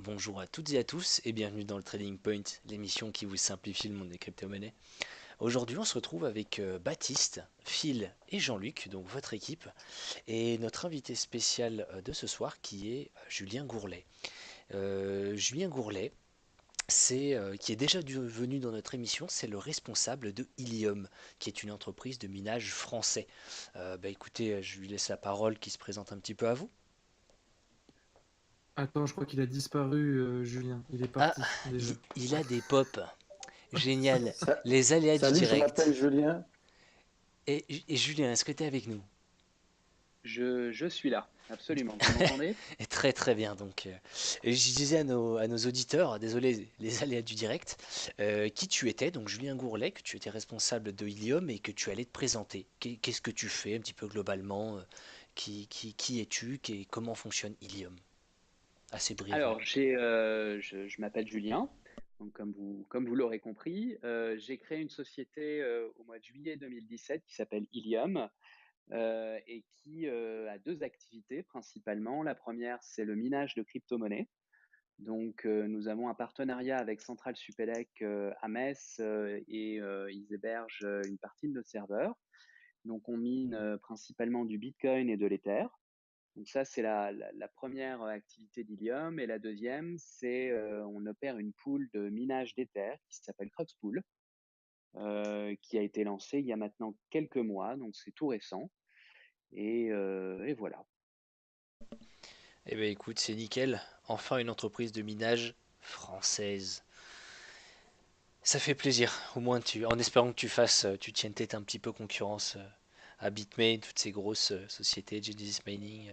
Bonjour à toutes et à tous et bienvenue dans le Trading Point, l'émission qui vous simplifie le monde des crypto-monnaies. Aujourd'hui, on se retrouve avec Baptiste, Phil et Jean-Luc, donc votre équipe, et notre invité spécial de ce soir qui est Julien Gourlet. Julien Gourlet, qui est déjà venu dans notre émission, c'est le responsable de Ilium, qui est une entreprise de minage français. Écoutez, je lui laisse la parole qui se présente un petit peu à vous. Attends, je crois qu'il a disparu, Julien. Il est Ah, parti déjà. il a des pops. Génial. Sa- Les aléas du Salut, je m'appelle direct. Julien. Et Julien, est-ce que tu es avec nous? Je suis là, absolument. Vous m'entendez? Et très très bien. Et je disais à nos auditeurs, désolé, les aléas du direct, qui tu étais, donc Julien Gourlet, que tu étais responsable de Ilium et que tu allais te présenter. Qu'est-ce que tu fais un petit peu globalement? Qui es-tu? Comment fonctionne Ilium? Assez brièvement. Alors, je m'appelle Julien. Donc, comme vous l'aurez compris, j'ai créé une société au mois de juillet 2017 qui s'appelle Ilium et qui a deux activités principalement. La première, c'est le minage de crypto-monnaies. Donc, nous avons un partenariat avec Central Supélec à Metz et ils hébergent une partie de nos serveurs. Donc, on mine principalement du Bitcoin et de l'Ether. Donc ça, c'est la première activité d'Ilium. Et la deuxième, c'est on opère une pool de minage d'Ether qui s'appelle Cruxpool, qui a été lancée il y a maintenant quelques mois, donc c'est tout récent. Et voilà. Eh bien écoute, c'est nickel. Enfin une entreprise de minage française. Ça fait plaisir. Au moins en espérant que tu tiennes tête un petit peu concurrence à Bitmain, toutes ces grosses sociétés, Genesis Mining.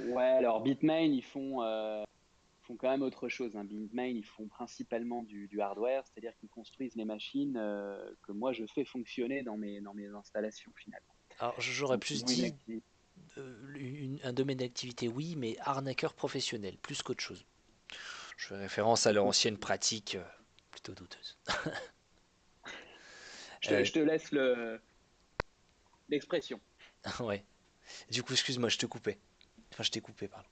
Ouais, alors Bitmain, font quand même autre chose, hein. Bitmain, ils font principalement du hardware, c'est-à-dire qu'ils construisent les machines que moi je fais fonctionner dans mes installations finalement. Alors j'aurais Donc plus ils ont une dit activité. un domaine d'activité, oui, mais arnaqueur professionnel, plus qu'autre chose. Je fais référence à leur Écoute, ancienne pratique plutôt douteuse. je te, Euh, je te laisse l'expression. ouais. Du coup, excuse-moi, je te coupais. Enfin, je t'ai coupé, pardon.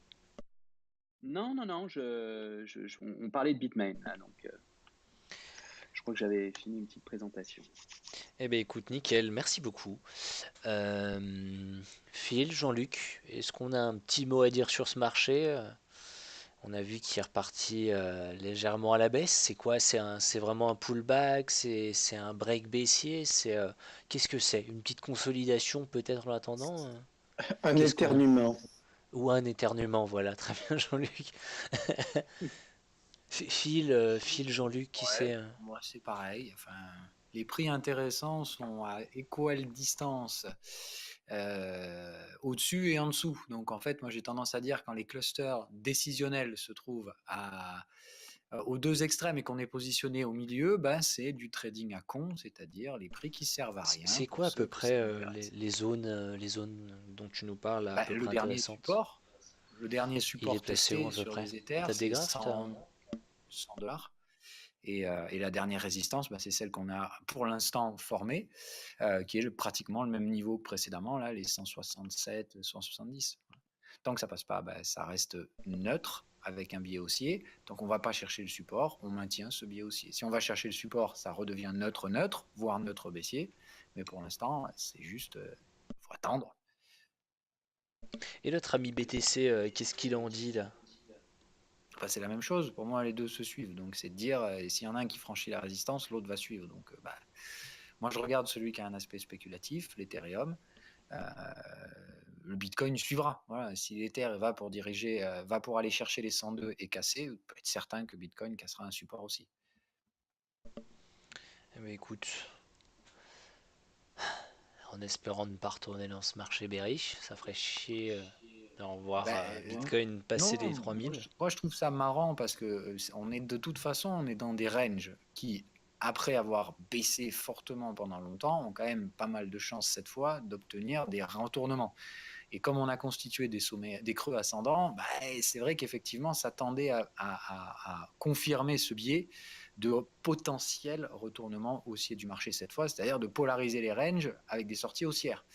Non, non, non, on parlait de Bitmain, là, donc je crois que j'avais fini une petite présentation. Eh bien écoute, nickel, merci beaucoup. Phil, Jean-Luc, est-ce qu'on a un petit mot à dire sur ce marché? On a vu qu'il est reparti légèrement à la baisse. C'est quoi? C'est vraiment un pullback? C'est un break baissier? Qu'est-ce que c'est? Une petite consolidation peut-être en attendant? Un Qu'est-ce qu'on a? éternuement. Ou un éternuement, voilà, très bien Jean-Luc. Phil, Jean-Luc, qui Ouais, c'est? moi c'est pareil. Enfin, les prix intéressants sont à équale distance au-dessus et en dessous. Donc en fait, moi j'ai tendance à dire quand les clusters décisionnels se trouvent aux deux extrêmes et qu'on est positionné au milieu, ben, c'est du trading à con, c'est-à-dire les prix qui servent à rien C'est pour quoi à peu ceux que près ça intéresse. les zones dont tu nous parles à Ben, peu près intéressantes? le dernier Il est support placé où testé à peu sur près? les Ethers, T'as des c'est graphes, 100 dollars. Et la dernière résistance, bah, c'est celle qu'on a pour l'instant formée, qui est pratiquement le même niveau que précédemment, là, les 167, 170. Tant que ça passe pas, bah, ça reste neutre avec un biais haussier. Donc on ne va pas chercher le support, on maintient ce biais haussier. Si on va chercher le support, ça redevient neutre, voire neutre baissier. Mais pour l'instant, c'est juste, faut attendre. et notre ami BTC, qu'est-ce qu'il en dit là? Enfin, c'est la même chose. Pour moi, les deux se suivent. Donc c'est de dire, s'il y en a un qui franchit la résistance, l'autre va suivre. Donc bah, moi, je regarde celui qui a un aspect spéculatif, l'Ethereum. Euh, le Bitcoin suivra. Voilà. Si l'Ether va pour aller chercher les 102 et casser, vous pouvez être certain que Bitcoin cassera un support aussi. Eh ben, écoute, en espérant ne pas retourner dans ce marché bearish, ça ferait chier de revoir Ben, Bitcoin passer non, les 3000. moi je trouve ça marrant parce que de toute façon, on est dans des ranges qui, après avoir baissé fortement pendant longtemps, ont quand même pas mal de chances cette fois d'obtenir des retournements. Et comme on a constitué des sommets, des creux ascendants, bah, c'est vrai qu'effectivement, ça tendait à confirmer ce biais de potentiel retournement haussier du marché cette fois, c'est-à-dire de polariser les ranges avec des sorties haussières.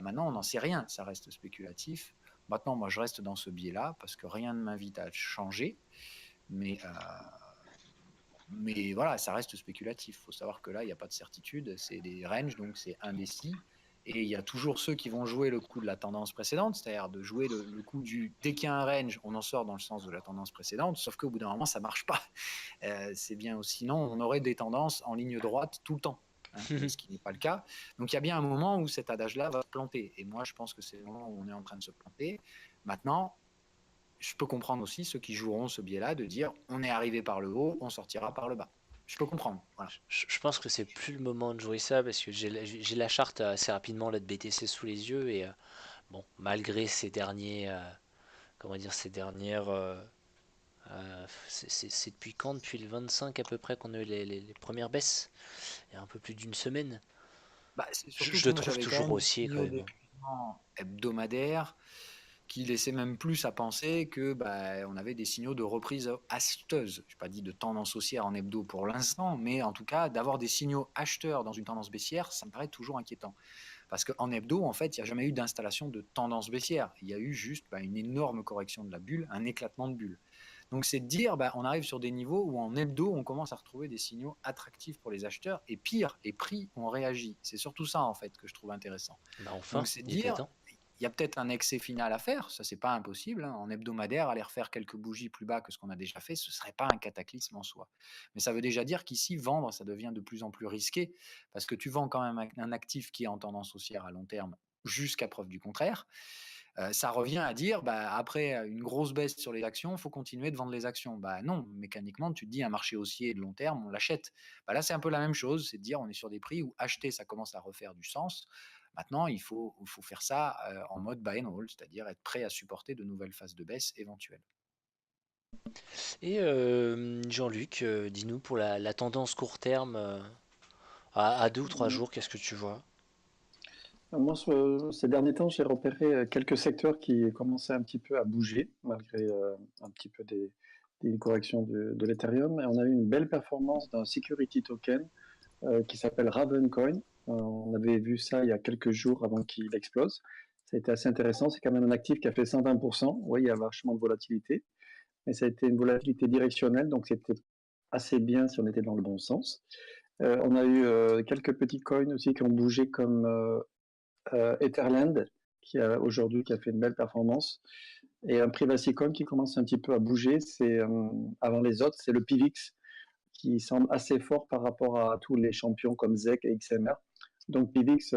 Maintenant, on n'en sait rien, ça reste spéculatif. Maintenant, moi, je reste dans ce biais-là parce que rien ne m'invite à changer. Mais, mais voilà, ça reste spéculatif. Il faut savoir que là, il n'y a pas de certitude. C'est des ranges, donc c'est indécis. Et il y a toujours ceux qui vont jouer le coup de la tendance précédente, c'est-à-dire de jouer le coup du dès qu'il y a un range, on en sort dans le sens de la tendance précédente, sauf qu'au bout d'un moment, ça ne marche pas. C'est bien, sinon, on aurait des tendances en ligne droite tout le temps, ce qui n'est pas le cas. Donc il y a bien un moment où cet adage-là va se planter. Et moi, je pense que c'est le moment où on est en train de se planter. Maintenant, je peux comprendre aussi ceux qui joueront ce biais-là de dire on est arrivé par le haut, on sortira par le bas. Je peux comprendre. Voilà. Je pense que c'est plus le moment de jouer ça parce que j'ai la charte assez rapidement là de BTC sous les yeux et bon, malgré ces derniers, comment dire, ces dernières, c'est depuis quand? Depuis le 25 à peu près qu'on a eu les premières baisses. Il y a un peu plus d'une semaine. Bah, c'est surtout Je que le moi trouve j'avais quand toujours même des haussier quand signaux même. d'épuisement hebdomadaires qui laissaient même plus à penser que on avait des signaux de reprise acheteuse. Je n'ai pas dit de tendance haussière en hebdo pour l'instant, mais en tout cas d'avoir des signaux acheteurs dans une tendance baissière, ça me paraît toujours inquiétant. Parce qu'en hebdo, en fait, il n'y a jamais eu d'installation de tendance baissière. Il y a eu juste une énorme correction de la bulle, un éclatement de bulle. Donc c'est de dire, on arrive sur des niveaux où en hebdo, on commence à retrouver des signaux attractifs pour les acheteurs, et pire, les prix ont réagi. C'est surtout ça, en fait, que je trouve intéressant. Bah enfin, Donc c'est de il était dire, temps. il y a peut-être un excès final à faire, ça c'est pas impossible, en hebdomadaire, aller refaire quelques bougies plus bas que ce qu'on a déjà fait, ce serait pas un cataclysme en soi. Mais ça veut déjà dire qu'ici, vendre, ça devient de plus en plus risqué, parce que tu vends quand même un actif qui est en tendance haussière à long terme, jusqu'à preuve du contraire. Ça revient à dire, après une grosse baisse sur les actions, il faut continuer de vendre les actions. Non, mécaniquement, tu te dis un marché haussier de long terme, on l'achète. Là, c'est un peu la même chose, c'est de dire on est sur des prix où acheter, ça commence à refaire du sens. Maintenant, il faut faire ça en mode buy and hold, c'est-à-dire être prêt à supporter de nouvelles phases de baisse éventuelles. Et Jean-Luc, dis-nous pour la tendance court terme à 2 ou 3 jours, qu'est-ce que tu vois? Moi, ces derniers temps, j'ai repéré quelques secteurs qui commençaient un petit peu à bouger, malgré un petit peu des corrections de l'Ethereum. Et on a eu une belle performance d'un security token qui s'appelle Ravencoin. On avait vu ça il y a quelques jours avant qu'il explose. Ça a été assez intéressant. C'est quand même un actif qui a fait 120%. Oui, il y a vachement de volatilité. Mais ça a été une volatilité directionnelle, donc c'était assez bien si on était dans le bon sens. On a eu quelques petits coins aussi qui ont bougé comme Etherland, qui a aujourd'hui qui a fait une belle performance, et un Privacy Coin qui commence un petit peu à bouger. C'est avant les autres, c'est le PIVX qui semble assez fort par rapport à tous les champions comme ZEC et XMR. Donc PIVX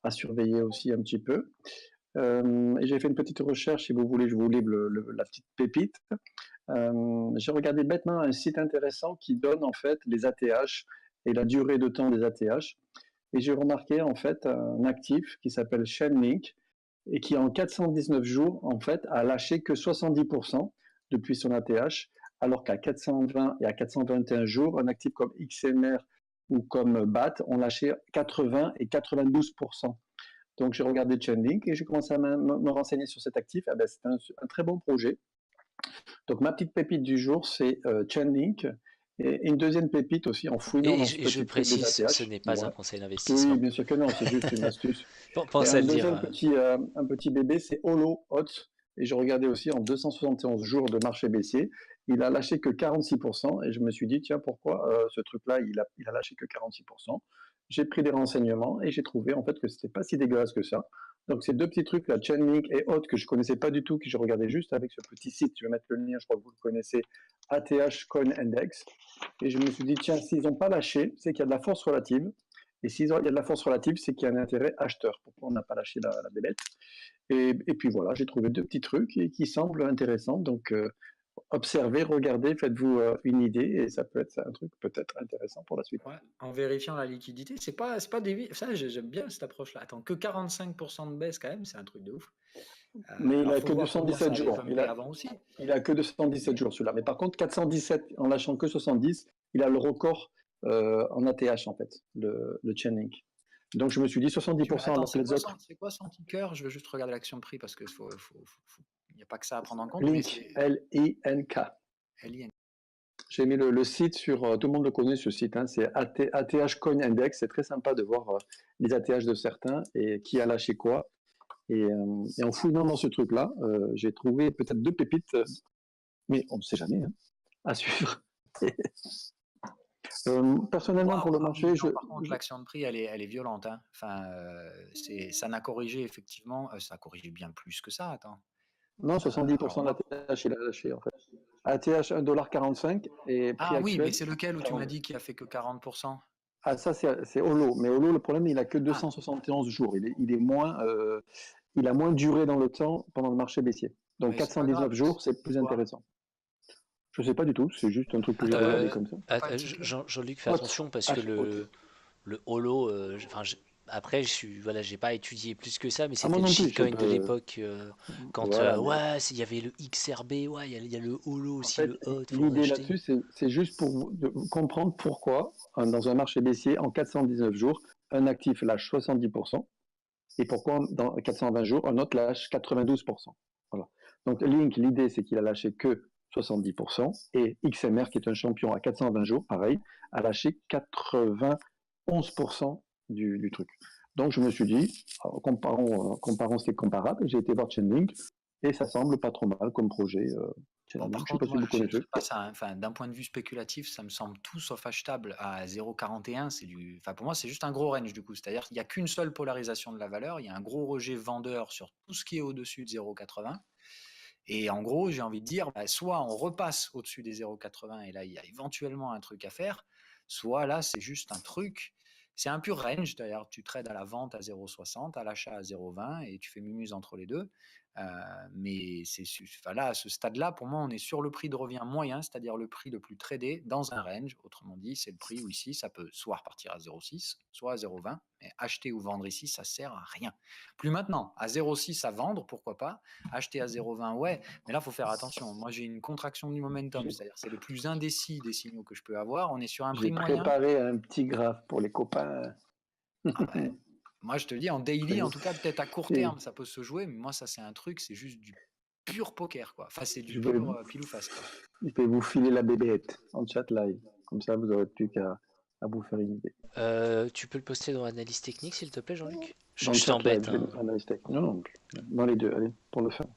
a surveillé aussi un petit peu. Et j'ai fait une petite recherche, si vous voulez, je vous livre la petite pépite. J'ai regardé bêtement un site intéressant qui donne en fait les ATH et la durée de temps des ATH. Et j'ai remarqué en fait un actif qui s'appelle Chainlink et qui en 419 jours en fait a lâché que 70% depuis son ATH, alors qu'à 420 et à 421 jours, un actif comme XMR ou comme BAT ont lâché 80 et 92%. Donc j'ai regardé Chainlink et j'ai commencé à me renseigner sur cet actif. C'est un très bon projet. Donc ma petite pépite du jour, c'est Chainlink. Et une deuxième pépite aussi en fouillant dans ce Et je petit truc des précise, ce ATH. n'est pas un Ouais. conseil Oui, d'investissement. bien sûr que non, c'est juste une astuce. Et Pense à un le dire. deuxième un petit bébé, c'est Holo Hot. Et je regardais aussi en 271 jours de marché baissier, il a lâché que 46%. Et je me suis dit, tiens, pourquoi ce truc-là, il a lâché que 46%. J'ai pris des renseignements et j'ai trouvé en fait que c'était pas si dégueulasse que ça. Donc ces deux petits trucs, là, Chainlink et Hot, que je connaissais pas du tout, que je regardais juste avec ce petit site, je vais mettre le lien, je crois que vous le connaissez, ATH Coin Index. Et je me suis dit, tiens, s'ils n'ont pas lâché, c'est qu'il y a de la force relative. Et s'il y a de la force relative, c'est qu'il y a un intérêt acheteur. Pourquoi on n'a pas lâché la bébête et puis voilà, j'ai trouvé deux petits trucs qui semblent intéressants. Donc, observez, regardez, faites-vous une idée et ça peut être un truc peut-être intéressant pour la suite. Ouais, en vérifiant la liquidité, c'est pas ça, j'aime bien cette approche-là. Attends, que 45% de baisse quand même, c'est un truc de ouf. Mais il Alors, a faut que voir combien ça 217 avait jours. pumpé avant aussi. Il a que 217 jours celui-là. Mais par contre, 417 en lâchant que 70, il a le record en ATH en fait, le Chainlink. Donc je me suis dit 70% alors que les autres. C'est quoi son ticker? Je veux juste regarder l'action de prix parce qu'il n'y a pas que ça à prendre en compte. Link, L-I-N-K. L-I-N. J'ai mis le site sur, tout le monde le connaît ce site, hein, c'est ATH Coin Index, c'est très sympa de voir les ATH de certains et qui a lâché quoi. Et en fouillant dans ce truc-là, j'ai trouvé peut-être 2 pépites, mais on ne sait jamais, hein, à suivre. Personnellement, pour le marché, par contre, l'action de prix, elle est violente, hein. Enfin, ça n'a corrigé effectivement, ça a corrigé bien plus que ça, attends. non, 70% de alors l'ATH, il a lâché, en fait. ATH 1,45 $, et prix Ah oui, actuel. mais c'est lequel où tu 40. m'as dit qu'il a fait que 40%? Ah, ça, c'est Holo. Mais Holo, le problème, il a que 271 jours. Il a moins duré dans le temps pendant le marché baissier. Donc, Mais c'est pas grave. 419 jours, c'est plus intéressant. Je sais pas du tout, c'est juste un truc que j'ai regardé comme ça. Jean-Luc, fais attention parce que le holo, après, j'ai pas étudié plus que ça, mais c'était moi le non plus, shitcoin de l'époque quand Voilà, mais il y avait le XRB, il y a le holo en aussi, fait, le hot, faut en l'idée acheter. là-dessus, c'est juste pour comprendre pourquoi, dans un marché baissier, en 419 jours, un actif lâche 70%, et pourquoi dans 420 jours, un autre lâche 92%. Voilà. Donc Link, l'idée, c'est qu'il a lâché que 70%, et XMR, qui est un champion à 420 jours, pareil, a lâché 91% du truc. Donc je me suis dit, comparons ce qui est comparable, j'ai été voir Chainlink, et ça semble pas trop mal comme projet. Bon, par Je sais contre, pas si moi, vous je connaissez. pas ça, hein. Enfin, d'un point de vue spéculatif, ça me semble tout sauf achetable à 0,41. Enfin, pour moi, c'est juste un gros range du coup. C'est-à-dire qu'il n'y a qu'une seule polarisation de la valeur. Il y a un gros rejet vendeur sur tout ce qui est au-dessus de 0,80. Et en gros, j'ai envie de dire, soit on repasse au-dessus des 0,80 et là, il y a éventuellement un truc à faire, soit là, c'est juste un truc. C'est un pur range, d'ailleurs, tu trades à la vente à 0,60, à l'achat à 0,20 et tu fais mumuse entre les deux. Mais là, à ce stade-là, pour moi, on est sur le prix de revient moyen, c'est-à-dire le prix le plus tradé dans un range. Autrement dit, c'est le prix où ici, ça peut soit repartir à 0,6, soit à 0,20. Mais acheter ou vendre ici, ça sert à rien. Plus maintenant, à 0,6 à vendre, pourquoi pas. Acheter à 0,20, ouais. Mais là, il faut faire attention. Moi, j'ai une contraction du momentum, c'est-à-dire c'est le plus indécis des signaux que je peux avoir. On est sur un prix J'ai moyen. préparé un petit graphe pour les copains. Moi, je te dis, en daily, en tout cas, peut-être à court terme, ça peut se jouer, mais moi, ça, c'est un truc, c'est juste du pur poker, quoi. Enfin, c'est du pur pile ou face, quoi. Je vais vous filer la bébête en chat live. Comme ça, vous n'aurez plus qu'à vous faire une idée. Tu peux le poster dans l'analyse technique, s'il te plaît, Jean-Luc? Dans le Je chat t'embête. live, non, dans les deux, allez, pour le faire.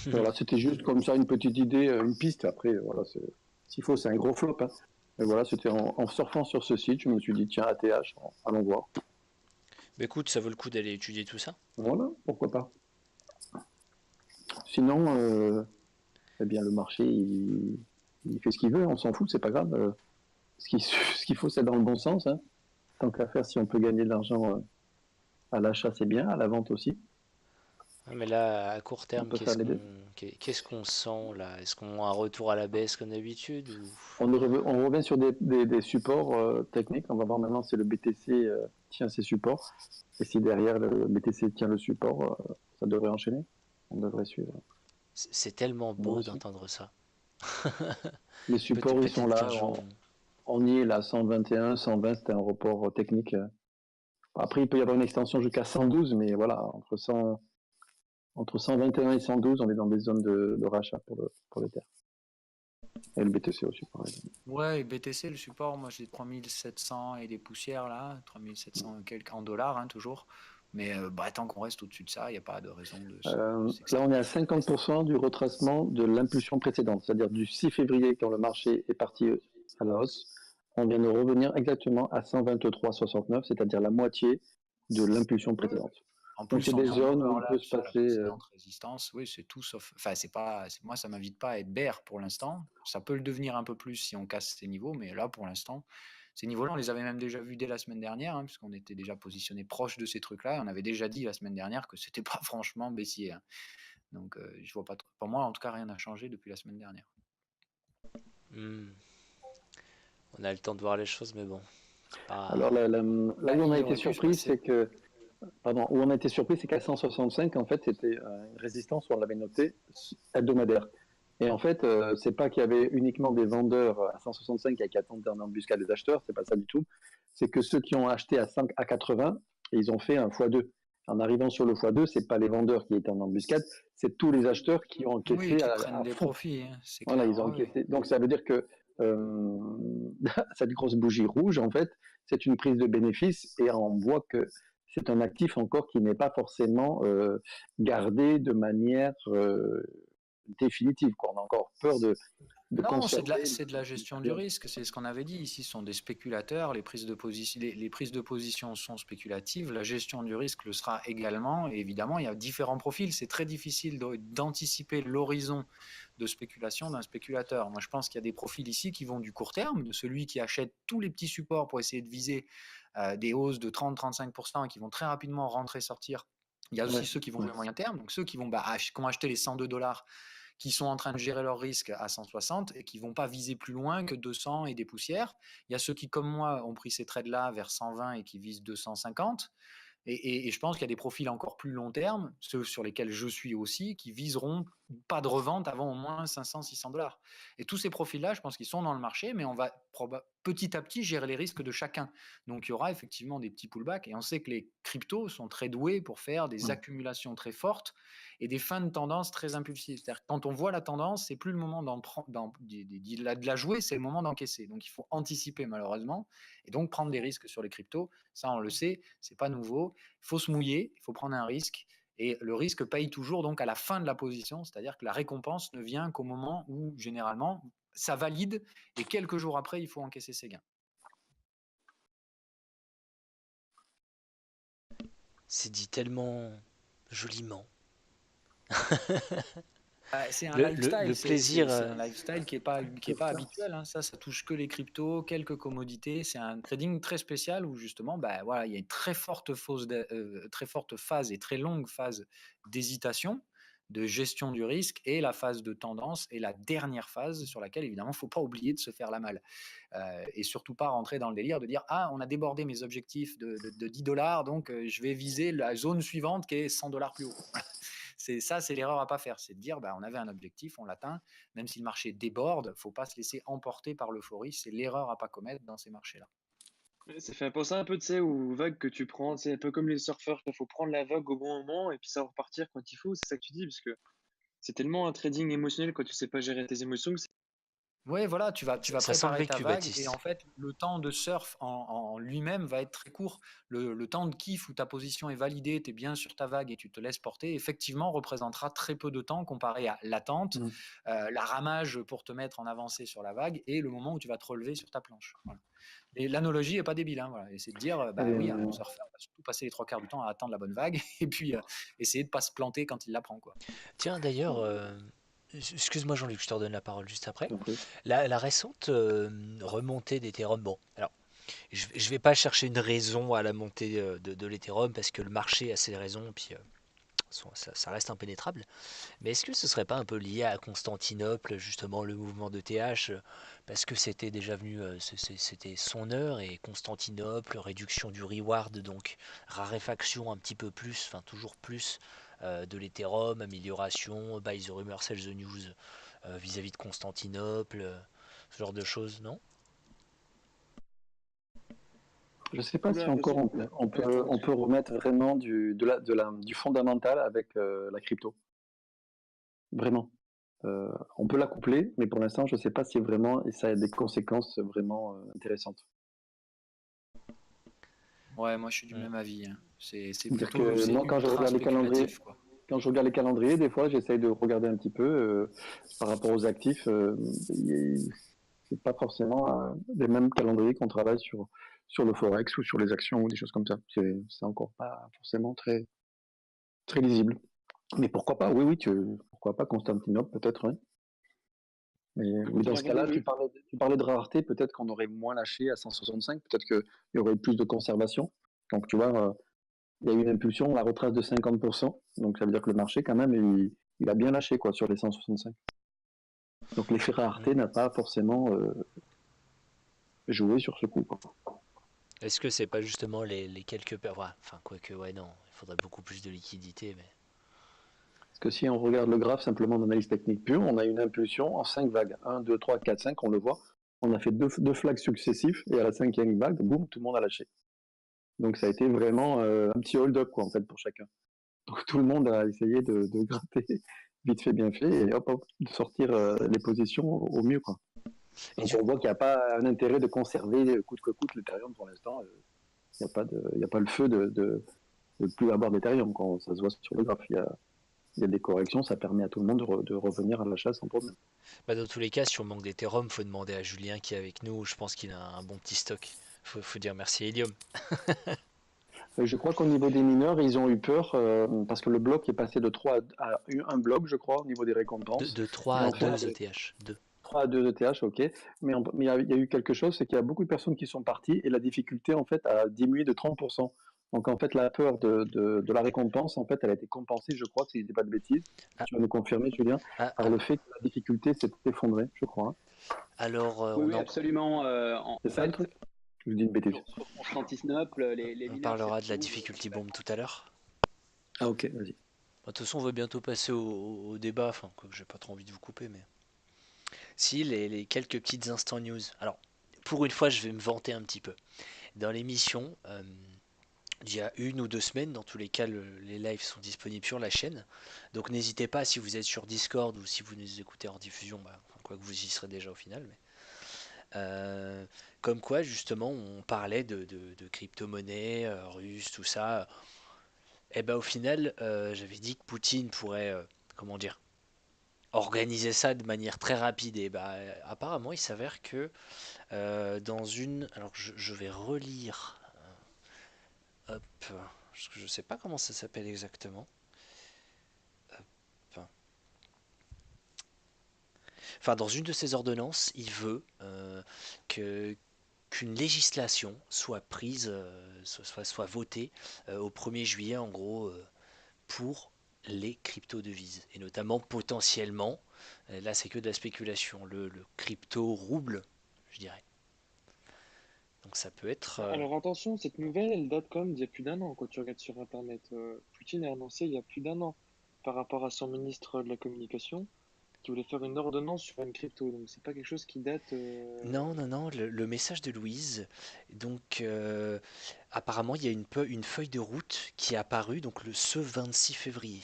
Voilà, c'était juste comme ça une petite idée, une piste. Après, voilà, s'il faut, c'est un gros flop. Hein. Mais voilà, c'était en surfant sur ce site, je me suis dit, tiens, ATH, allons voir. Mais écoute, ça vaut le coup d'aller étudier tout ça. Voilà, pourquoi pas. Sinon, eh bien, le marché, il fait ce qu'il veut, on s'en fout, c'est pas grave. Ce qu'il faut, c'est dans le bon sens. Hein. Tant qu'à faire, si on peut gagner de l'argent à l'achat, c'est bien, à la vente aussi. Mais là, à court terme, qu'est-ce qu'on sent là? Est-ce qu'on a un retour à la baisse comme d'habitude ou... On revient sur des supports techniques. On va voir maintenant si le BTC tient ses supports. Et si derrière le BTC tient le support, ça devrait enchaîner. On devrait suivre. C'est tellement beau d'entendre ça. Les supports, ils sont là. On y est là, 121, 120, c'était un report technique. Après, il peut y avoir une extension jusqu'à 112, mais voilà, entre 121 et 112, on est dans des zones de rachat pour l'Ether. Et le BTC aussi, pareil. Ouais, et BTC, le support, moi j'ai 3700 et des poussières là, 3700 quelques en dollars, hein, toujours. Mais tant qu'on reste au-dessus de ça, il n'y a pas de raison de... Là, on est à 50% du retracement de l'impulsion précédente, c'est-à-dire du 6 février, quand le marché est parti à la hausse. On vient de revenir exactement à 123,69, c'est-à-dire la moitié de l'impulsion précédente. En plus, c'est des zones où on peut se passer. Résistance, oui, c'est tout sauf. Enfin, moi, ça m'invite pas à être bear pour l'instant. Ça peut le devenir un peu plus si on casse ces niveaux, mais là, pour l'instant, ces niveaux-là, on les avait même déjà vus dès la semaine dernière, hein, puisqu'on était déjà positionné proche de ces trucs-là. On avait déjà dit la semaine dernière que c'était pas franchement baissier. Hein. Donc, je vois pas trop. Pour moi, en tout cas, rien n'a changé depuis la semaine dernière. On a le temps de voir les choses, mais bon. Alors là où on a été surpris, c'est que. Pardon, où on a été surpris, c'est qu'à 165, en fait, c'était une résistance, on l'avait noté, hebdomadaire. Et en fait, c'est pas qu'il y avait uniquement des vendeurs à 165 qui attendaient en embuscade des acheteurs, c'est pas ça du tout. C'est que ceux qui ont acheté à 80, ils ont fait un x2. En arrivant sur le x2, c'est pas les vendeurs qui étaient en embuscade, c'est tous les acheteurs qui ont encaissé qui prennent des profits. Hein, voilà, ils ont encaissé. Donc ça veut dire que cette grosse bougie rouge, en fait, c'est une prise de bénéfice et on voit que c'est un actif encore qui n'est pas forcément gardé de manière définitive, quoi. On a encore peur de Non, c'est conserver. de la gestion du risque, c'est ce qu'on avait dit. Ici, ce sont des spéculateurs, les prises de position, les prises de position sont spéculatives, la gestion du risque le sera également. Et évidemment, il y a différents profils. C'est très difficile d'anticiper l'horizon de spéculation d'un spéculateur. Moi, je pense qu'il y a des profils ici qui vont du court terme, de celui qui achète tous les petits supports pour essayer de viser des hausses de 30-35% et qui vont très rapidement rentrer, sortir. Il y a aussi ceux qui vont jouer moyen terme, donc ceux qui vont acheter les $102, qui sont en train de gérer leur risque à 160 et qui ne vont pas viser plus loin que 200 et des poussières. Il y a ceux qui, comme moi, ont pris ces trades-là vers 120 et qui visent 250. Et je pense qu'il y a des profils encore plus long terme, ceux sur lesquels je suis aussi, qui viseront pas de revente avant au moins 500-600$. Et tous ces profils-là, je pense qu'ils sont dans le marché, mais on va petit à petit gérer les risques de chacun. Donc il y aura effectivement des petits pullbacks. Et on sait que les cryptos sont très doués pour faire des accumulations très fortes et des fins de tendance très impulsives. C'est-à-dire que quand on voit la tendance, c'est plus le moment de la jouer, c'est le moment d'encaisser. Donc il faut anticiper malheureusement et donc prendre des risques sur les cryptos. Ça, on le sait, c'est pas nouveau. Il faut se mouiller, il faut prendre un risque. Et le risque paye toujours donc à la fin de la position, c'est-à-dire que la récompense ne vient qu'au moment où, généralement, ça valide et quelques jours après, il faut encaisser ses gains. C'est dit tellement joliment. C'est un Le lifestyle, plaisir. c'est un lifestyle qui est pas habituel. Hein. Ça touche que les cryptos, quelques commodités. C'est un trading très spécial où justement, voilà, il y a une très forte phase et très longue phase d'hésitation, de gestion du risque et la phase de tendance et la dernière phase sur laquelle évidemment, il ne faut pas oublier de se faire la malle et surtout pas rentrer dans le délire de dire on a débordé mes objectifs de $10, donc je vais viser la zone suivante qui est $100 plus haut. C'est l'erreur à pas faire, c'est de dire on avait un objectif, on l'atteint, même si le marché déborde, il ne faut pas se laisser emporter par l'euphorie, c'est l'erreur à pas commettre dans ces marchés-là. Ça fait penser un peu, tu sais, aux vagues que tu prends, c'est un peu comme les surfeurs, il faut prendre la vague au bon moment et puis ça va repartir quand il faut, c'est ça que tu dis, parce que c'est tellement un trading émotionnel quand tu sais pas gérer tes émotions. Oui, voilà, tu vas Ça sent le préparer ta vécu, vague Baptiste. et en fait, le temps de surf en lui-même va être très court. Le temps de kiff où ta position est validée, tu es bien sur ta vague et tu te laisses porter, effectivement, représentera très peu de temps comparé à l'attente, la ramage pour te mettre en avancée sur la vague et le moment où tu vas te relever sur ta planche. Voilà. Et l'analogie n'est pas débile, hein, voilà. Et c'est de dire, oui, un surfeur va surtout passer les 3/4 du temps à attendre la bonne vague et puis essayer de ne pas se planter quand il la prend, quoi. Tiens, d'ailleurs, excuse-moi Jean-Luc, je te redonne la parole juste après. Okay. La récente remontée d'Ethereum, bon, alors, je vais pas chercher une raison à la montée de l'Ethereum parce que le marché a ses raisons, puis ça reste impénétrable. Mais est-ce que ce serait pas un peu lié à Constantinople, justement, le mouvement de TH, parce que c'était déjà venu, c'était son heure, et Constantinople, réduction du reward, donc raréfaction un petit peu plus, enfin toujours plus de l'Ethereum, amélioration, buy the rumor, sell the news vis-à-vis de Constantinople, ce genre de choses, non? Je ne sais pas si encore on peut remettre vraiment du fondamental avec la crypto. Vraiment. On peut la coupler, mais pour l'instant, je ne sais pas si vraiment et ça a des conséquences vraiment intéressantes. Ouais, moi je suis du même avis. Hein. C'est dire plutôt que moi, quand je regarde les calendriers, quoi. Quand je regarde les calendriers, des fois, j'essaye de regarder un petit peu par rapport aux actifs. C'est pas forcément les mêmes calendriers qu'on travaille sur le forex ou sur les actions ou des choses comme ça. C'est encore pas forcément très très lisible. Mais pourquoi pas? Oui, pourquoi pas Constantinople peut-être. Hein. Mais dans ce cas-là, tu parlais de rareté. Peut-être qu'on aurait moins lâché à 165. Peut-être qu'il y aurait plus de conservation. Donc tu vois. Il y a eu une impulsion, la retrace de 50%, donc ça veut dire que le marché, quand même, il a bien lâché quoi, sur les 165. Donc l'effet rareté n'a pas forcément joué sur ce coup. Quoi. Est-ce que c'est pas justement les quelques... Enfin, quoique, ouais, non, il faudrait beaucoup plus de liquidité, mais... Parce que si on regarde le graphe simplement d'analyse technique pure, on a une impulsion en 5 vagues. 1, 2, 3, 4, 5, on le voit. On a fait deux flags successifs, et à la 5e vague, boum, tout le monde a lâché. Donc ça a été vraiment un petit hold-up, quoi, en fait, pour chacun. Donc tout le monde a essayé de gratter vite fait, bien fait, et hop, de sortir les positions au mieux, quoi. Donc on voit qu'il n'y a pas un intérêt de conserver coûte que coûte l'Ethereum pour l'instant. Il y a pas le feu de plus avoir d'Ethereum quand ça se voit sur le graphe. Il y a des corrections, ça permet à tout le monde de revenir à l'achat sans problème. Bah, dans tous les cas, si on manque d'Ethereum, faut demander à Julien qui est avec nous. Je pense qu'il a un bon petit stock. Faut dire merci à Helium. Je crois qu'au niveau des mineurs, ils ont eu peur parce que le bloc est passé de 3 à 1 bloc, je crois, au niveau des récompenses. De 3 Et à en fait, 2 ETH. 2. 3 à 2 ETH, ok. Mais il y a eu quelque chose, c'est qu'il y a beaucoup de personnes qui sont parties et la difficulté, en fait, a diminué de 30%. Donc, en fait, la peur de la récompense, en fait, elle a été compensée, je crois, si je dis pas de bêtises. Ah, Tu vas nous confirmer, Julien, ah, par ah. le fait que la difficulté s'est effondrée, je crois. Alors, Oui, on oui, en, absolument. C'est ça le truc? Je vous dis une bêtise. Sur Constantinople, les on mineurs parlera de la s'y retrouvent, difficulty bomb tout à l'heure. Ah, ok, vas-y. De toute façon, on va bientôt passer au débat. Enfin, quoi que j'ai pas trop envie de vous couper, mais si les quelques petites instant news. Alors, pour une fois, je vais me vanter un petit peu. Dans l'émission, il y a 1 ou 2 semaines, dans tous les cas, les lives sont disponibles sur la chaîne. Donc n'hésitez pas, si vous êtes sur Discord ou si vous nous écoutez en diffusion, bah, enfin, quoi que vous y serez déjà au final. Mais, euh, comme quoi, justement, on parlait de crypto-monnaies russes, tout ça. Et ben au final, j'avais dit que Poutine pourrait, comment dire, organiser ça de manière très rapide. Et bah, apparemment, il s'avère que dans une... Alors, je vais relire. Hop. Parce que je sais pas comment ça s'appelle exactement. Hop. Enfin, dans une de ces ordonnances, il veut que qu'une législation soit prise, soit votée au 1er juillet, en gros, pour les crypto-devises. Et notamment, potentiellement, là c'est que de la spéculation, le crypto-rouble, je dirais. Donc ça peut être... Alors attention, cette nouvelle, elle date quand même d'il y a plus d'1 an quand tu regardes sur Internet. Poutine a annoncé il y a plus d'1 an par rapport à son ministre de la Communication qui voulait faire une ordonnance sur une crypto. Donc c'est pas quelque chose qui date. Non, non, non, le message de Louise. Donc, apparemment, il y a une feuille de route qui est apparue donc, ce 26 février.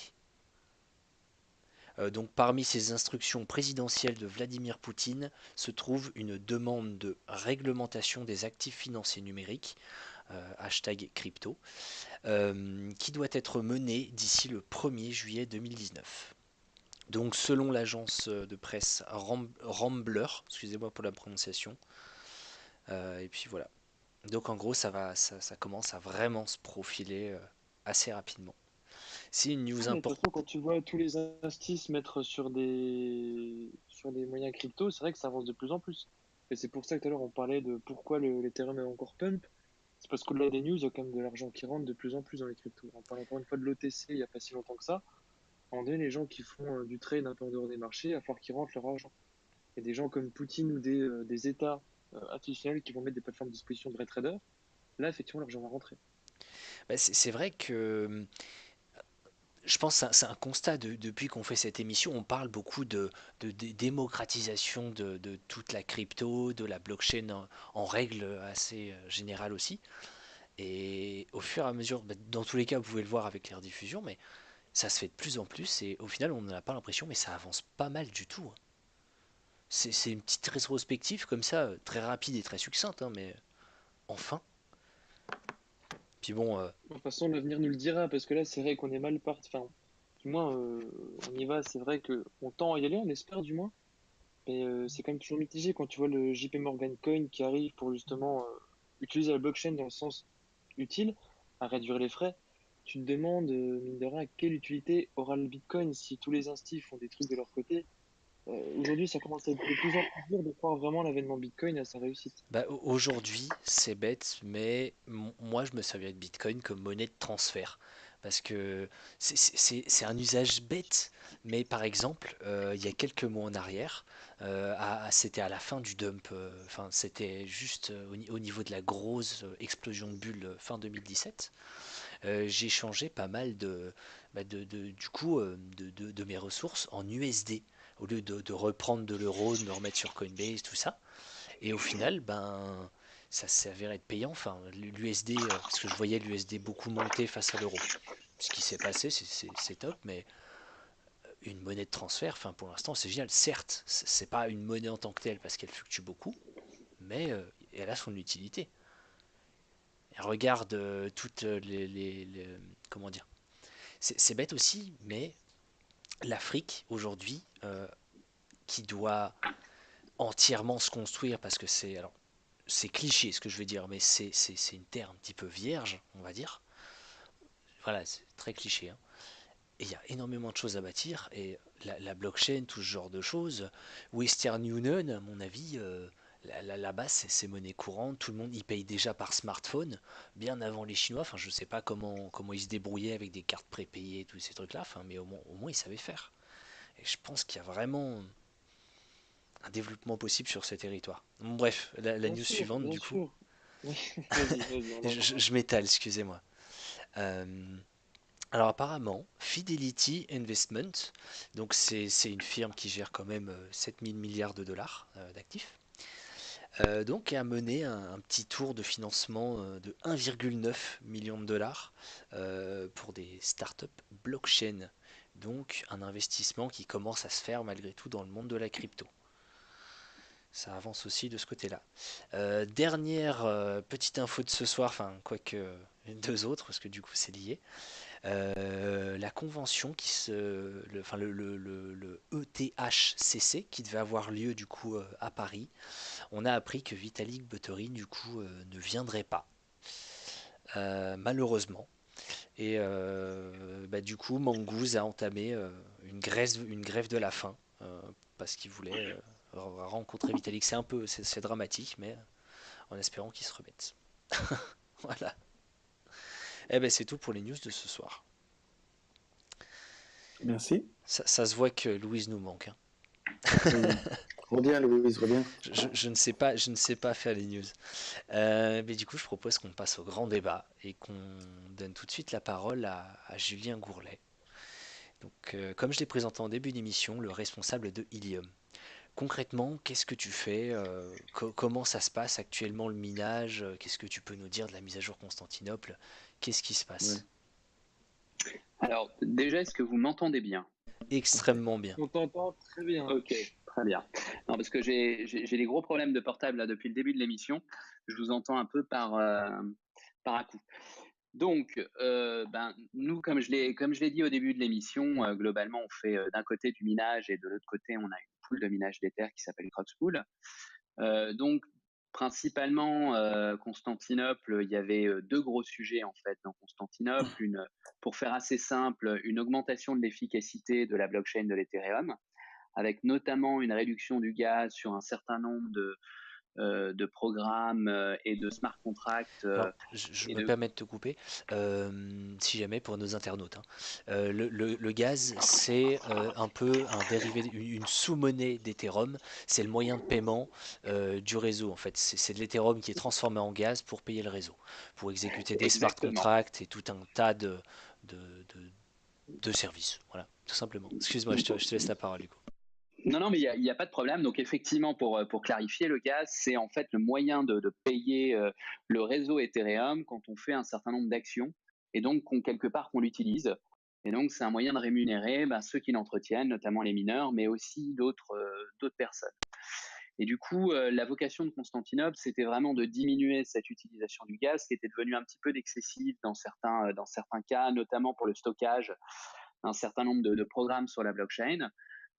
Donc, parmi ces instructions présidentielles de Vladimir Poutine se trouve une demande de réglementation des actifs financiers numériques, hashtag crypto, qui doit être menée d'ici le 1er juillet 2019. Donc, selon l'agence de presse Rambler, excusez-moi pour la prononciation, et puis voilà. Donc en gros, ça commence à vraiment se profiler assez rapidement. C'est une Ah, news mais de toute importante. façon, quand tu vois tous les investis se mettre sur des moyens crypto, c'est vrai que ça avance de plus en plus. Et c'est pour ça que tout à l'heure on parlait de pourquoi l'Ethereum est encore pump. C'est parce qu'au-delà des news, il y a quand même de l'argent qui rentre de plus en plus dans les cryptos. On parle encore une fois de l'OTC il n'y a pas si longtemps que ça. À un moment donné, les gens qui font du trade un peu en dehors des marchés, il va falloir qu'ils rentrent leur argent. Il y a des gens comme Poutine ou des États institutionnels qui vont mettre des plateformes de disposition de vrais traders. Là, effectivement, l'argent va rentrer. Bah, c'est vrai que je pense que c'est un constat depuis qu'on fait cette émission, on parle beaucoup de démocratisation de toute la crypto, de la blockchain en règle assez générale aussi. Et au fur et à mesure, bah, dans tous les cas, vous pouvez le voir avec les rediffusions, mais ça se fait de plus en plus et au final, on n'a pas l'impression, mais ça avance pas mal du tout, hein. C'est une petite rétrospective comme ça, très rapide et très succincte, hein, mais enfin. Puis bon, De toute façon, l'avenir nous le dira, parce que là, c'est vrai qu'on est mal parti. Enfin, du moins, on y va, c'est vrai qu'on tend à y aller, on espère du moins. Mais c'est quand même toujours mitigé quand tu vois le JP Morgan Coin qui arrive pour justement utiliser la blockchain dans le sens utile, à réduire les frais. Tu te demandes, mine de rien, quelle utilité aura le Bitcoin si tous les instis font des trucs de leur côté. Aujourd'hui, ça commence à être de plus en plus dur de croire vraiment à l'avènement Bitcoin et à sa réussite. bah, aujourd'hui, c'est bête, mais moi, je me servirais de Bitcoin comme monnaie de transfert. Parce que c'est un usage bête, mais par exemple, il y a quelques mois en arrière, c'était à la fin du dump, enfin, c'était juste au niveau de la grosse explosion de bulles fin 2017. J'ai changé pas mal du coup, de mes ressources en USD, au lieu de reprendre de l'euro, de me remettre sur Coinbase, tout ça. Et au final, ben, ça s'est avéré être payant. Enfin, l'USD, parce que je voyais l'USD beaucoup monter face à l'euro. Ce qui s'est passé, c'est top, mais une monnaie de transfert, enfin, pour l'instant, c'est génial. Certes, c'est pas une monnaie en tant que telle parce qu'elle fluctue beaucoup, mais elle a son utilité. regarde toutes comment dire, c'est bête aussi, mais l'Afrique aujourd'hui, qui doit entièrement se construire parce que c'est cliché ce que je veux dire, mais c'est une terre un petit peu vierge, on va dire. Voilà, c'est très cliché, hein. Et il y a énormément de choses à bâtir, et la blockchain, tout ce genre de choses. Western Union, à mon avis, là-bas, c'est monnaie courante. Tout le monde y paye déjà par smartphone, bien avant les Chinois. Enfin, je sais pas comment ils se débrouillaient avec des cartes prépayées et tous ces trucs-là, enfin, mais au moins ils savaient faire. Et je pense qu'il y a vraiment un développement possible sur ces territoires. Bon, bref, la Bien news sûr, suivante, bien du coup. sûr. Oui, vas-y, on Je, entend. je m'étale, excusez-moi. Euh, alors apparemment, Fidelity Investment, donc c'est une firme qui gère quand même 7000 milliards de dollars d'actifs, donc a mené un petit tour de financement de 1,9 million de dollars pour des startups blockchain. Donc un investissement qui commence à se faire malgré tout dans le monde de la crypto. Ça avance aussi de ce côté-là. Dernière petite info de ce soir, enfin quoique deux autres, parce que du coup c'est lié. La convention enfin le ETHCC qui devait avoir lieu du coup à Paris, on a appris que Vitalik Buterin du coup ne viendrait pas, malheureusement. Et bah, du coup, Mangouze a entamé une grève de la faim parce qu'il voulait rencontrer Vitalik. C'est dramatique, mais en espérant qu'il se remette. Voilà. Et ben c'est tout pour les news de ce soir. Merci. Ça se voit que Louise nous manque, hein. Reviens, Louise, reviens. Je ne sais pas faire les news. Mais du coup, je propose qu'on passe au grand débat et qu'on donne tout de suite la parole à Julien Gourlet. Donc, comme je l'ai présenté en début d'émission, le responsable de Ilium. Concrètement, qu'est-ce que tu fais? Comment ça se passe actuellement le minage? Qu'est-ce que tu peux nous dire de la mise à jour Constantinople? Qu'est-ce qui se Ouais. passe? Alors, déjà, est-ce que vous m'entendez bien? Extrêmement bien. On t'entend très bien. Ok, très bien. Non, parce que j'ai des gros problèmes de portable là depuis le début de l'émission. Je vous entends un peu par à coup. Donc, nous, comme je l'ai dit au début de l'émission, globalement, on fait d'un côté du minage et de l'autre côté, on a une pool de minage d'Ether qui s'appelle Croxpool. Donc, principalement, Constantinople, il y avait deux gros sujets en fait dans Constantinople. Pour faire assez simple, une augmentation de l'efficacité de la blockchain de l'Ethereum, avec notamment une réduction du gaz sur un certain nombre de programmes et de smart contracts. Alors, je Et me de... permets de te couper, si jamais pour nos internautes, hein. Le gaz, c'est un peu un dérivé, une sous-monnaie d'Ethereum. C'est le moyen de paiement du réseau, en fait. C'est de l'Ethereum qui est transformé en gaz pour payer le réseau, pour exécuter des smart Exactement. contracts et tout un tas de, de- de services. Voilà, tout simplement. Excuse-moi, je te laisse la parole, du coup. Non, non, mais il y a pas de problème. Donc, effectivement, pour clarifier, le gaz, c'est en fait le moyen de payer le réseau Ethereum quand on fait un certain nombre d'actions et donc quelque part qu'on l'utilise. Et donc, c'est un moyen de rémunérer ceux qui l'entretiennent, notamment les mineurs, mais aussi d'autres personnes. Et du coup, la vocation de Constantinople, c'était vraiment de diminuer cette utilisation du gaz qui était devenue un petit peu excessive dans certains cas, notamment pour le stockage d'un certain nombre de programmes sur la blockchain.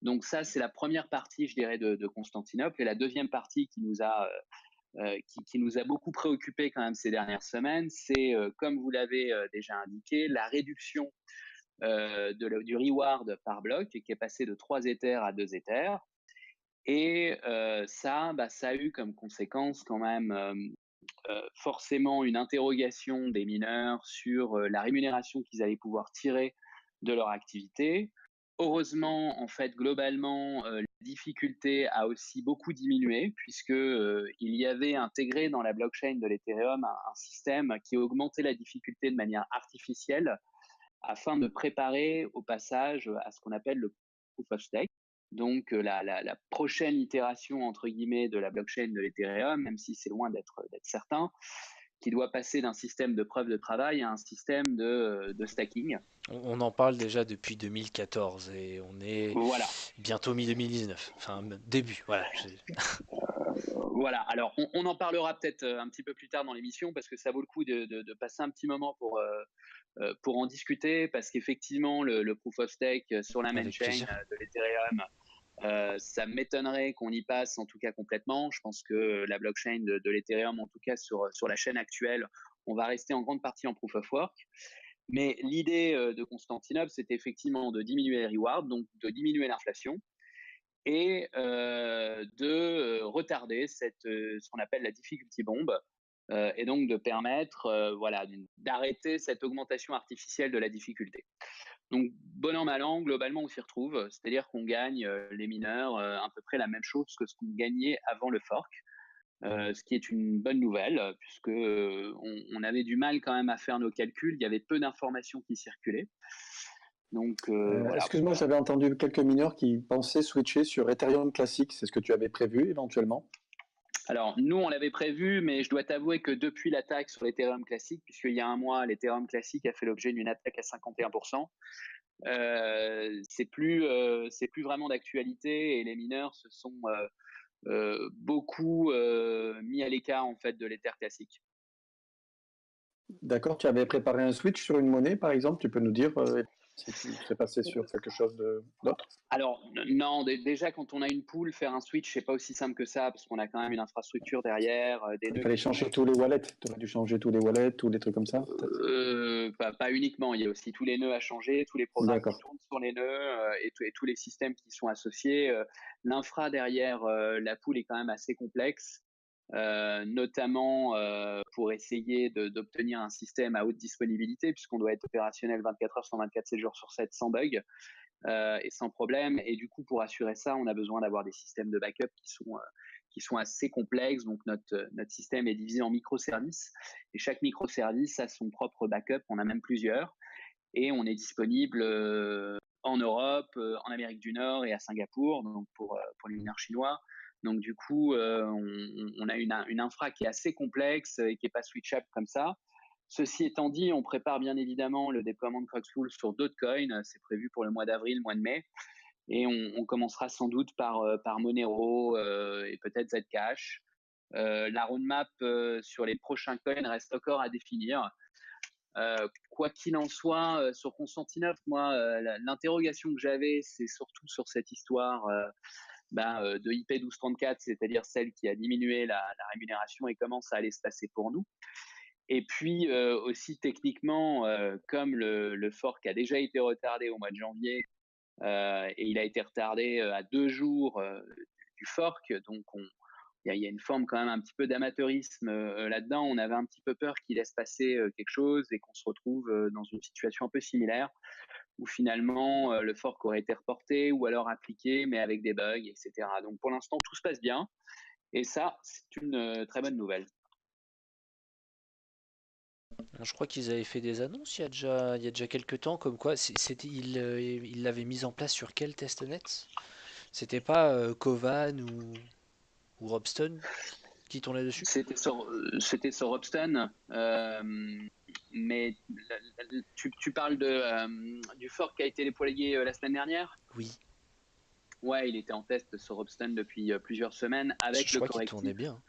Donc ça, c'est la première partie, je dirais, de Constantinople. Et la deuxième partie qui nous a beaucoup préoccupé quand même ces dernières semaines, c'est, comme vous l'avez déjà indiqué, la réduction du reward par bloc, qui est passé de 3 Ethers à 2 Ethers. Et ça a eu comme conséquence quand même forcément une interrogation des mineurs sur la rémunération qu'ils allaient pouvoir tirer de leur activité. Heureusement, en fait, globalement, la difficulté a aussi beaucoup diminué puisque il y avait intégré dans la blockchain de l'Ethereum un système qui augmentait la difficulté de manière artificielle afin de préparer au passage à ce qu'on appelle le proof of stake. Donc la prochaine itération entre guillemets de la blockchain de l'Ethereum, même si c'est loin d'être certain, qui doit passer d'un système de preuve de travail à un système de stacking. On en parle déjà depuis 2014 et on est Voilà. bientôt mi-2019. Enfin, début, voilà. Voilà, alors on en parlera peut-être un petit peu plus tard dans l'émission parce que ça vaut le coup de passer un petit moment pour en discuter parce qu'effectivement le proof of stake sur la main Avec chain plaisir. de l'Ethereum, ça m'étonnerait qu'on y passe en tout cas complètement. Je pense que la blockchain de l'Ethereum, en tout cas sur la chaîne actuelle, on va rester en grande partie en proof of work. Mais l'idée de Constantinople, c'était effectivement de diminuer les rewards, donc de diminuer l'inflation et de retarder ce qu'on appelle la difficulty bomb, et donc de permettre voilà, d'arrêter cette augmentation artificielle de la difficulté. Donc, bon an, mal an, globalement, on s'y retrouve, c'est-à-dire qu'on gagne, les mineurs, à peu près la même chose que ce qu'on gagnait avant le fork, ce qui est une bonne nouvelle, puisque on avait du mal quand même à faire nos calculs, il y avait peu d'informations qui circulaient. Donc, voilà. Excuse-moi, j'avais entendu quelques mineurs qui pensaient switcher sur Ethereum classique. C'est ce que tu avais prévu éventuellement? Alors, nous, on l'avait prévu, mais je dois t'avouer que depuis l'attaque sur l'Ethereum classique, puisqu'il y a un mois, l'Ethereum classique a fait l'objet d'une attaque à 51%, c'est plus vraiment d'actualité et les mineurs se sont beaucoup mis à l'écart en fait de l'Ether classique. D'accord, tu avais préparé un switch sur une monnaie, par exemple. Tu peux nous dire si tu t'es passé sur quelque chose d'autre? Alors non, déjà quand on a une pool, faire un switch, c'est pas aussi simple que ça parce qu'on a quand même une infrastructure derrière, des Il nœuds fallait qui sont changer tous les wallets. Tu aurais dû changer tous les wallets, tous les trucs comme ça, peut-être? pas uniquement, il y a aussi tous les nœuds à changer, tous les programmes qui D'accord. tournent sur les nœuds et tous les systèmes qui sont associés. L'infra derrière la pool est quand même assez complexe, notamment pour essayer d'obtenir un système à haute disponibilité puisqu'on doit être opérationnel 24 heures sur 24, 7 jours sur 7 sans bug et sans problème. Et du coup, pour assurer ça, on a besoin d'avoir des systèmes de backup qui sont assez complexes. Donc, notre système est divisé en microservices et chaque microservice a son propre backup. On a même plusieurs et on est disponible en Europe, en Amérique du Nord et à Singapour, donc pour les mineurs chinois. Donc, du coup, on a une infra qui est assez complexe et qui n'est pas switchable comme ça. Ceci étant dit, on prépare bien évidemment le déploiement de Coxpool sur d'autres coins. C'est prévu pour le mois d'avril, mois de mai. Et on commencera sans doute par Monero et peut-être Zcash. La roadmap sur les prochains coins reste encore à définir. Quoi qu'il en soit, sur Constantinople, moi, l'interrogation que j'avais, c'est surtout sur cette histoire de IP 1234, c'est-à-dire celle qui a diminué la rémunération et comment ça allait se passer pour nous. Et puis aussi techniquement, comme le fork a déjà été retardé au mois de janvier et il a été retardé à 2 jours du fork, donc il y a une forme quand même un petit peu d'amateurisme là-dedans. On avait un petit peu peur qu'il laisse passer quelque chose et qu'on se retrouve dans une situation un peu similaire où finalement le fork aurait été reporté ou alors appliqué mais avec des bugs, etc. Donc pour l'instant tout se passe bien et ça c'est une très bonne nouvelle. Je crois qu'ils avaient fait des annonces il y a déjà quelques temps, comme quoi ils l'avaient mise en place sur quel testnet? C'était pas Kovan ou Robston qui tournait dessus? C'était sur Robston, mais tu parles du fork qui a été déployé la semaine dernière? Oui, Ouais, il était en test sur Robston depuis plusieurs semaines avec je le crois qu'il tournait correctif. bien.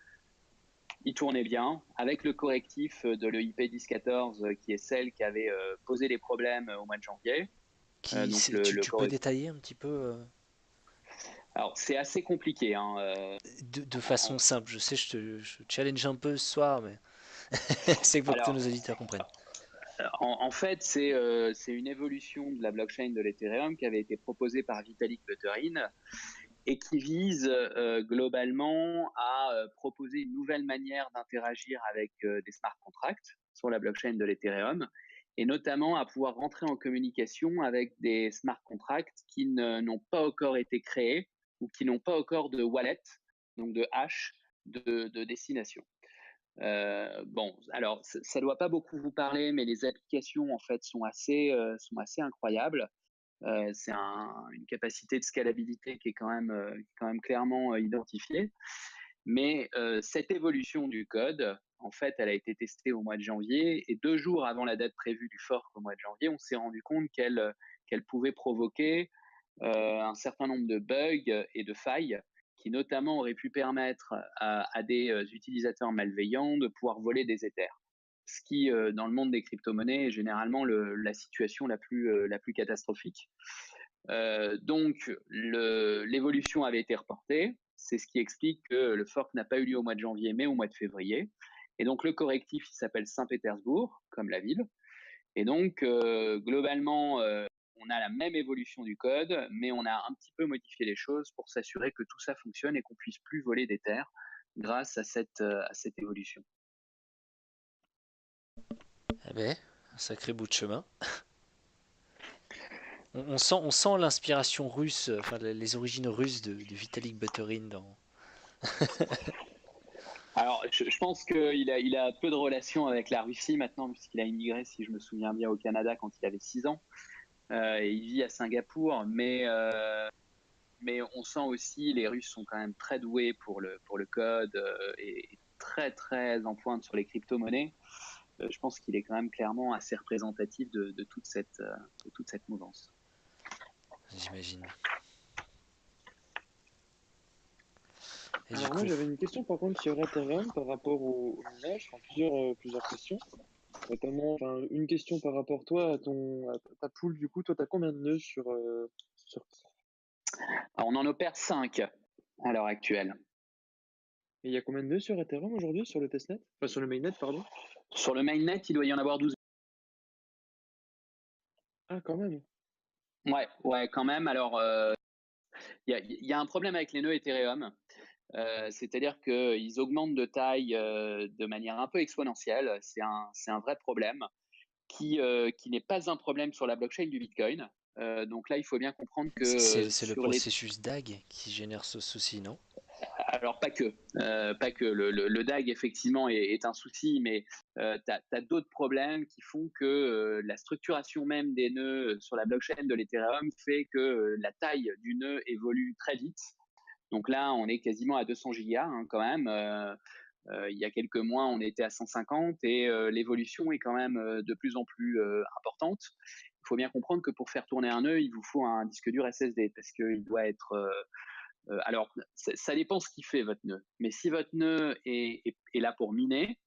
Il tournait bien avec le correctif de l'EIP 1014 qui est celle qui avait posé les problèmes au mois de janvier. Donc Tu peux détailler un petit peu Alors c'est assez compliqué, hein, de façon simple? Je sais, je challenge un peu ce soir, mais c'est pour que tous alors nos auditeurs comprennent. en fait, c'est une évolution de la blockchain de l'Ethereum qui avait été proposée par Vitalik Buterin et qui vise globalement à proposer une nouvelle manière d'interagir avec des smart contracts sur la blockchain de l'Ethereum et notamment à pouvoir rentrer en communication avec des smart contracts qui n'ont pas encore été créés ou qui n'ont pas encore de wallet, donc de hash de destination. Bon, alors ça doit pas beaucoup vous parler, mais les applications en fait sont assez incroyables. C'est une capacité de scalabilité qui est quand même clairement identifiée. Mais cette évolution du code, en fait, elle a été testée au mois de janvier et 2 jours avant la date prévue du fork au mois de janvier, on s'est rendu compte qu'elle pouvait provoquer un certain nombre de bugs et de failles qui notamment aurait pu permettre à des utilisateurs malveillants de pouvoir voler des Ethers. Ce qui, dans le monde des crypto-monnaies, est généralement la situation la plus catastrophique. Donc, l'évolution avait été reportée. C'est ce qui explique que le fork n'a pas eu lieu au mois de janvier, mais au mois de février. Et donc, le correctif, il s'appelle Saint-Pétersbourg, comme la ville. Et donc, globalement, on a la même évolution du code, mais on a un petit peu modifié les choses pour s'assurer que tout ça fonctionne et qu'on puisse plus voler des terres grâce à cette évolution. Eh ben, un sacré bout de chemin. On sent l'inspiration russe, enfin les origines russes de Vitalik Buterin dans. Alors, je pense qu'il a peu de relations avec la Russie maintenant, puisqu'il a immigré, si je me souviens bien, au Canada quand il avait 6 ans. Et il vit à Singapour, mais on sent aussi les Russes sont quand même très doués pour le code et très très en pointe sur les crypto-monnaies. Je pense qu'il est quand même clairement assez représentatif de toute cette mouvance. J'imagine. Et du Alors coup, moi j'avais une question par contre sur Ethereum par rapport au minage, enfin, plusieurs questions. Notamment, enfin, une question par rapport toi à ta pool du coup, toi t'as combien de nœuds sur... Alors, on en opère 5 à l'heure actuelle. Et il y a combien de nœuds sur Ethereum aujourd'hui sur le testnet? Enfin sur le mainnet, pardon. Sur le mainnet, il doit y en avoir 12. Ah quand même. Ouais, quand même. Alors, il y a un problème avec les nœuds Ethereum. C'est-à-dire qu'ils augmentent de taille de manière un peu exponentielle. C'est un vrai problème qui n'est pas un problème sur la blockchain du Bitcoin. Donc là, il faut bien comprendre que c'est le sur les... processus DAG qui génère ceci, non? Alors pas que. Le DAG effectivement est un souci, mais tu as d'autres problèmes qui font que la structuration même des nœuds sur la blockchain de l'Ethereum fait que la taille du nœud évolue très vite. Donc là, on est quasiment à 200 gigas quand même. Il y a quelques mois, on était à 150 et l'évolution est quand même de plus en plus importante. Il faut bien comprendre que pour faire tourner un nœud, il vous faut un disque dur SSD parce qu'il doit être alors, ça dépend ce qui fait votre nœud. Mais si votre nœud est là pour miner,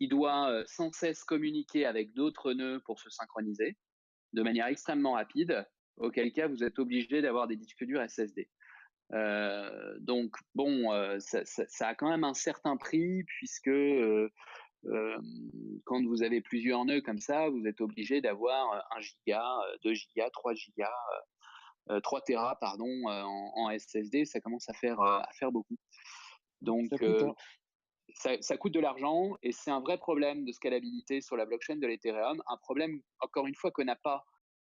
il doit sans cesse communiquer avec d'autres nœuds pour se synchroniser de manière extrêmement rapide, auquel cas vous êtes obligé d'avoir des disques durs SSD. Donc, bon, ça a quand même un certain prix puisque quand vous avez plusieurs nœuds comme ça, vous êtes obligé d'avoir 1 giga, 2 gigas, 3 gigas 3 Tera pardon, en SSD, ça commence à faire beaucoup. Donc, Ça coûte, hein. ça coûte de l'argent et c'est un vrai problème de scalabilité sur la blockchain de l'Ethereum. Un problème, encore une fois, que n'a pas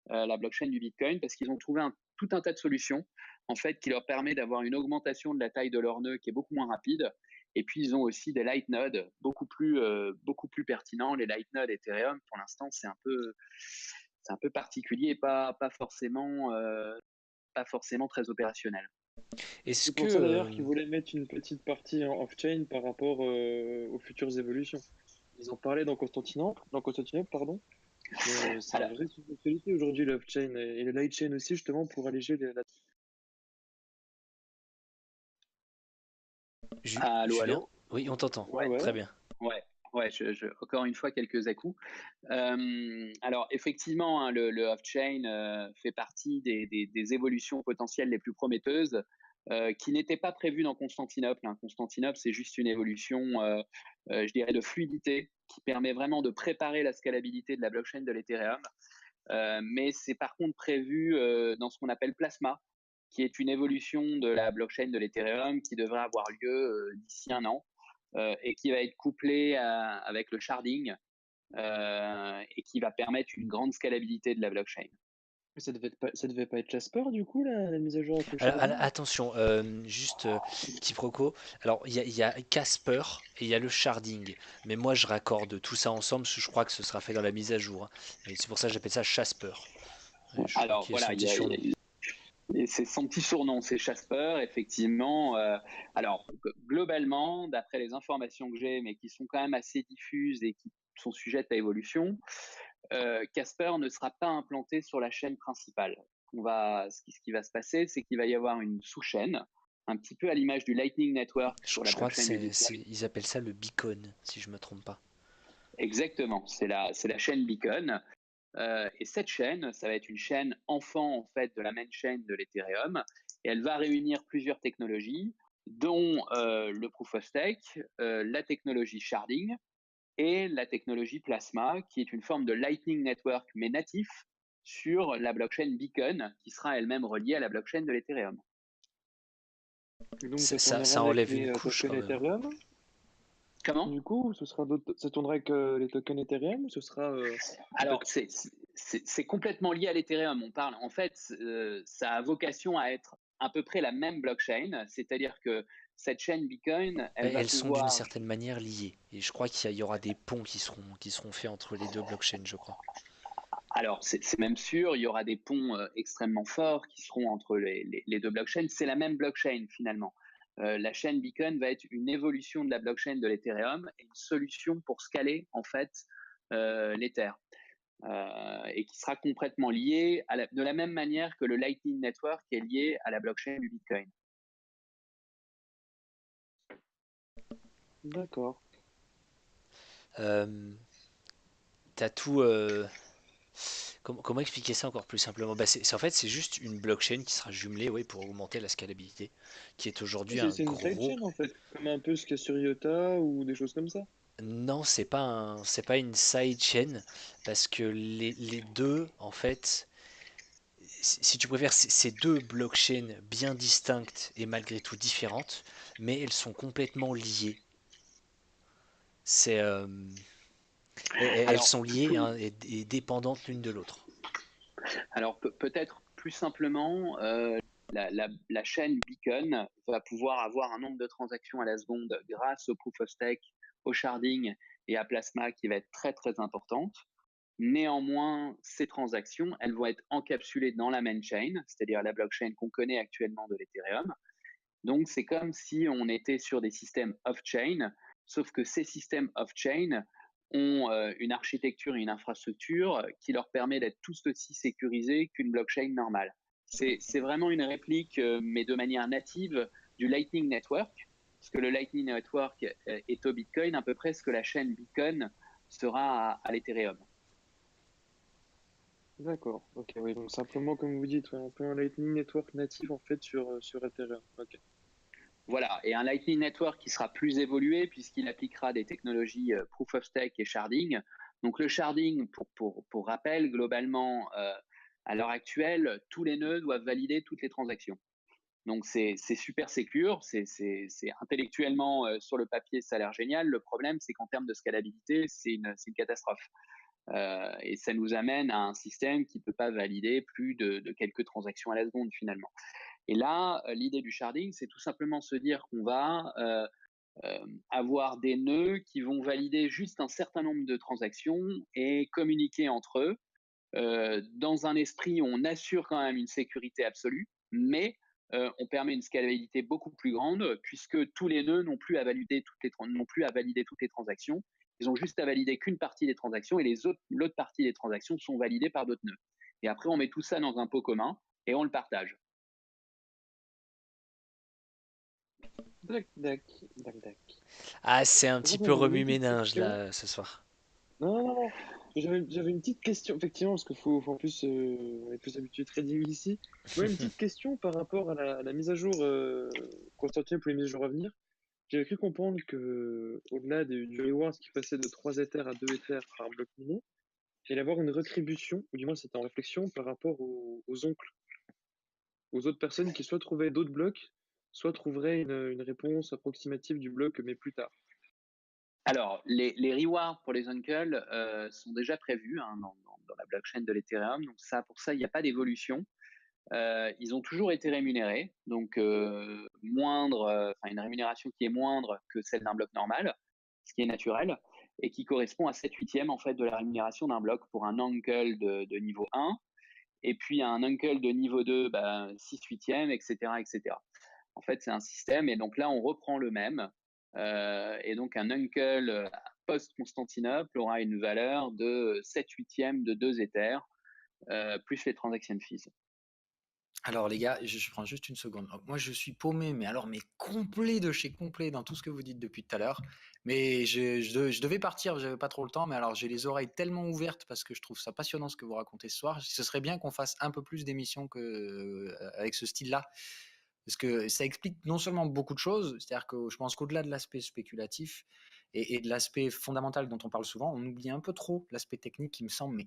la blockchain du Bitcoin parce qu'ils ont trouvé tout un tas de solutions en fait qui leur permet d'avoir une augmentation de la taille de leur nœud qui est beaucoup moins rapide. Et puis ils ont aussi des light nodes beaucoup plus pertinents. Les light nodes Ethereum, pour l'instant, c'est un peu particulier et pas forcément très opérationnel. Est-ce C'est que pour ça d'ailleurs qu'ils voulaient mettre une petite partie en off-chain par rapport aux futures évolutions. Ils en parlaient dans Constantinople, pardon. Mais c'est un Alors, vrai sujet d'actualité aujourd'hui, le off-chain et le light-chain aussi, justement, pour alléger la... allô, Julien? allô. Oui, on t'entend. Ouais, Très ouais. bien. Ouais, ouais. Encore une fois quelques à-coups. Alors effectivement, hein, le off-chain fait partie des évolutions potentielles les plus prometteuses. Qui n'étaient pas prévues dans Constantinople. Hein. Constantinople, c'est juste une évolution, je dirais, de fluidité qui permet vraiment de préparer la scalabilité de la blockchain de l'Ethereum. Mais c'est par contre prévu dans ce qu'on appelle Plasma, qui est une évolution de la blockchain de l'Ethereum qui devrait avoir lieu d'ici 1 an et qui va être couplé avec le sharding et qui va permettre une grande scalabilité de la blockchain. Mais ça devait pas être Jasper, du coup, la mise à jour avec le sharding? Attention, juste quiproquo. Alors, il y a Casper et il y a le sharding. Mais moi, je raccorde tout ça ensemble parce que je crois que ce sera fait dans la mise à jour. Hein. Et c'est pour ça que j'appelle ça Jasper. Je crois Alors qu'il y a son voilà, petit surnom. et c'est son petit surnom, c'est Jasper, effectivement. Alors, globalement, d'après les informations que j'ai, mais qui sont quand même assez diffuses et qui sont sujettes à évolution, Casper ne sera pas implanté sur la chaîne principale. Ce qui va se passer, c'est qu'il va y avoir une sous-chaîne un petit peu à l'image du Lightning Network Je, sur la je crois que blockchain du Bitcoin. ils appellent ça le beacon, si je me trompe pas. Exactement, c'est la chaîne Beacon. Et cette chaîne, ça va être une chaîne enfant en fait de la main chain de l'Ethereum, et elle va réunir plusieurs technologies, dont le proof of stake, la technologie sharding et la technologie plasma, qui est une forme de Lightning Network mais natif sur la blockchain Beacon, qui sera elle-même reliée à la blockchain de l'Ethereum. Et donc, Ça, ça ça, tournera ça avec enlève les une couche tokens quand même. Ethereum, Comment? du coup, ou ce sera ça tournera avec les tokens Ethereum, ou ce sera des Alors, tokens... c'est complètement lié à l'Ethereum. On parle, en fait, ça a vocation à être à peu près la même blockchain, c'est-à-dire que cette chaîne Bitcoin, elle va Elles sont d'une pouvoir. certaine manière liées. Et je crois qu'il y aura des ponts qui seront faits entre les deux blockchains, je crois. Alors, c'est même sûr, il y aura des ponts extrêmement forts qui seront entre les deux blockchains. C'est la même blockchain finalement. La chaîne Beacon va être une évolution de la blockchain de l'Ethereum et une solution pour scaler en fait l'Ether. Et qui sera complètement lié de la même manière que le Lightning Network est lié à la blockchain du Bitcoin. D'accord. Euh, T'as tout. Comment expliquer ça encore plus simplement? Bah, en fait, c'est juste une blockchain qui sera jumelée, oui, pour augmenter la scalabilité, qui est aujourd'hui un C'est une gros. sidechain en fait, comme un peu ce qu'il y a sur IOTA ou des choses comme ça. Non, c'est pas une sidechain parce que les deux, en fait, si tu préfères, c'est deux blockchains bien distinctes et malgré tout différentes, mais elles sont complètement liées. C'est, elles Alors, sont liées hein, et dépendantes l'une de l'autre. alors peut-être plus simplement, la chaîne Beacon va pouvoir avoir un nombre de transactions à la seconde grâce au proof of stake, au sharding et à Plasma qui va être très très importante. Néanmoins, ces transactions, elles vont être encapsulées dans la main chain, c'est-à-dire la blockchain qu'on connaît actuellement de l'Ethereum. Donc, c'est comme si on était sur des systèmes off-chain, sauf que ces systèmes off-chain ont une architecture et une infrastructure qui leur permet d'être tout aussi sécurisés qu'une blockchain normale. C'est vraiment une réplique, mais de manière native, du Lightning Network, parce que le Lightning Network est au Bitcoin à peu près ce que la chaîne Beacon sera à l'Ethereum. D'accord, ok, oui, donc simplement comme vous dites, ouais, un peu un Lightning Network natif en fait sur Ethereum. Ok. Voilà, et un Lightning Network qui sera plus évolué puisqu'il appliquera des technologies Proof of Stake et Sharding. Donc le Sharding, pour rappel, globalement, à l'heure actuelle, tous les nœuds doivent valider toutes les transactions. Donc c'est super sécure, c'est intellectuellement sur le papier ça a l'air génial. Le problème c'est qu'en termes de scalabilité c'est une catastrophe. Et ça nous amène à un système qui ne peut pas valider plus de quelques transactions à la seconde finalement. Et là, l'idée du sharding, c'est tout simplement se dire qu'on va avoir des nœuds qui vont valider juste un certain nombre de transactions et communiquer entre eux dans un esprit où on assure quand même une sécurité absolue, mais on permet une scalabilité beaucoup plus grande puisque tous les nœuds n'ont plus à valider toutes les transactions. Ils ont juste à valider qu'une partie des transactions et l'autre partie des transactions sont validées par d'autres nœuds. Et après, on met tout ça dans un pot commun et on le partage. Dac. Ah, c'est un En petit fait, peu moi j'avais une petite remue-ménage question. là ce soir. Non. J'avais une petite question, effectivement, parce qu'il en plus, on est plus habitué au trading ici. Moi, une petite question par rapport à la mise à jour constantine pour les mises à jour à venir. J'avais cru comprendre que, au-delà du reward qui passait de 3 Ethers à 2 Ethers par bloc miné, il allait y avoir une rétribution, ou du moins c'était en réflexion, par rapport aux oncles, aux autres personnes qui soit trouvaient d'autres blocs, soit trouveraient une réponse approximative du bloc, mais plus tard. Alors, les rewards pour les uncles sont déjà prévus hein, dans la blockchain de l'Ethereum. Donc pour ça, il n'y a pas d'évolution. Ils ont toujours été rémunérés, donc une rémunération qui est moindre que celle d'un bloc normal, ce qui est naturel, et qui correspond à 7/8 en fait de la rémunération d'un bloc pour un uncle de niveau 1, et puis un uncle de niveau 2, 6/8, etc., etc. En fait, c'est un système, et donc là, on reprend le même. Et donc, un uncle post-Constantinople aura une valeur de 7/8 de 2 Ethers, plus les transaction fees. Alors les gars, je prends juste une seconde. Donc, moi je suis paumé, mais complet de chez complet dans tout ce que vous dites depuis tout à l'heure. Mais je devais partir, j'avais pas trop le temps, mais alors j'ai les oreilles tellement ouvertes parce que je trouve ça passionnant ce que vous racontez ce soir. Ce serait bien qu'on fasse un peu plus d'émissions avec ce style-là. Parce que ça explique non seulement beaucoup de choses, c'est-à-dire que je pense qu'au-delà de l'aspect spéculatif et de l'aspect fondamental dont on parle souvent, on oublie un peu trop l'aspect technique qui me semble mais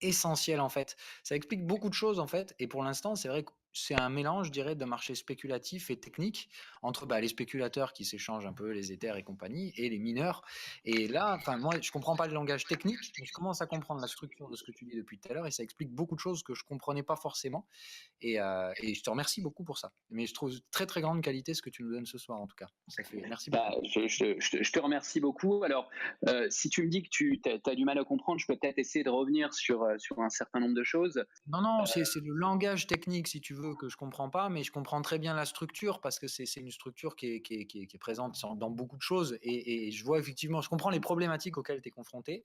essentiel en fait. Ça explique beaucoup de choses en fait, et pour l'instant, c'est vrai que c'est un mélange, je dirais, de marché spéculatif et technique entre les spéculateurs qui s'échangent un peu les Ethers et compagnie et les mineurs. Et là, enfin moi, je comprends pas le langage technique, mais je commence à comprendre la structure de ce que tu dis depuis tout à l'heure, et ça explique beaucoup de choses que je comprenais pas forcément. Et je te remercie beaucoup pour ça. Mais je trouve très très grande qualité ce que tu nous donnes ce soir en tout cas. Ça fait merci beaucoup. Je te remercie beaucoup. Alors, si tu me dis que tu as du mal à comprendre, je peux peut-être essayer de revenir sur un certain nombre de choses. Non, c'est le langage technique, si tu veux, que je comprends pas, mais je comprends très bien la structure parce que c'est une structure qui est présente dans beaucoup de choses. Et je vois effectivement, je comprends les problématiques auxquelles tu es confronté.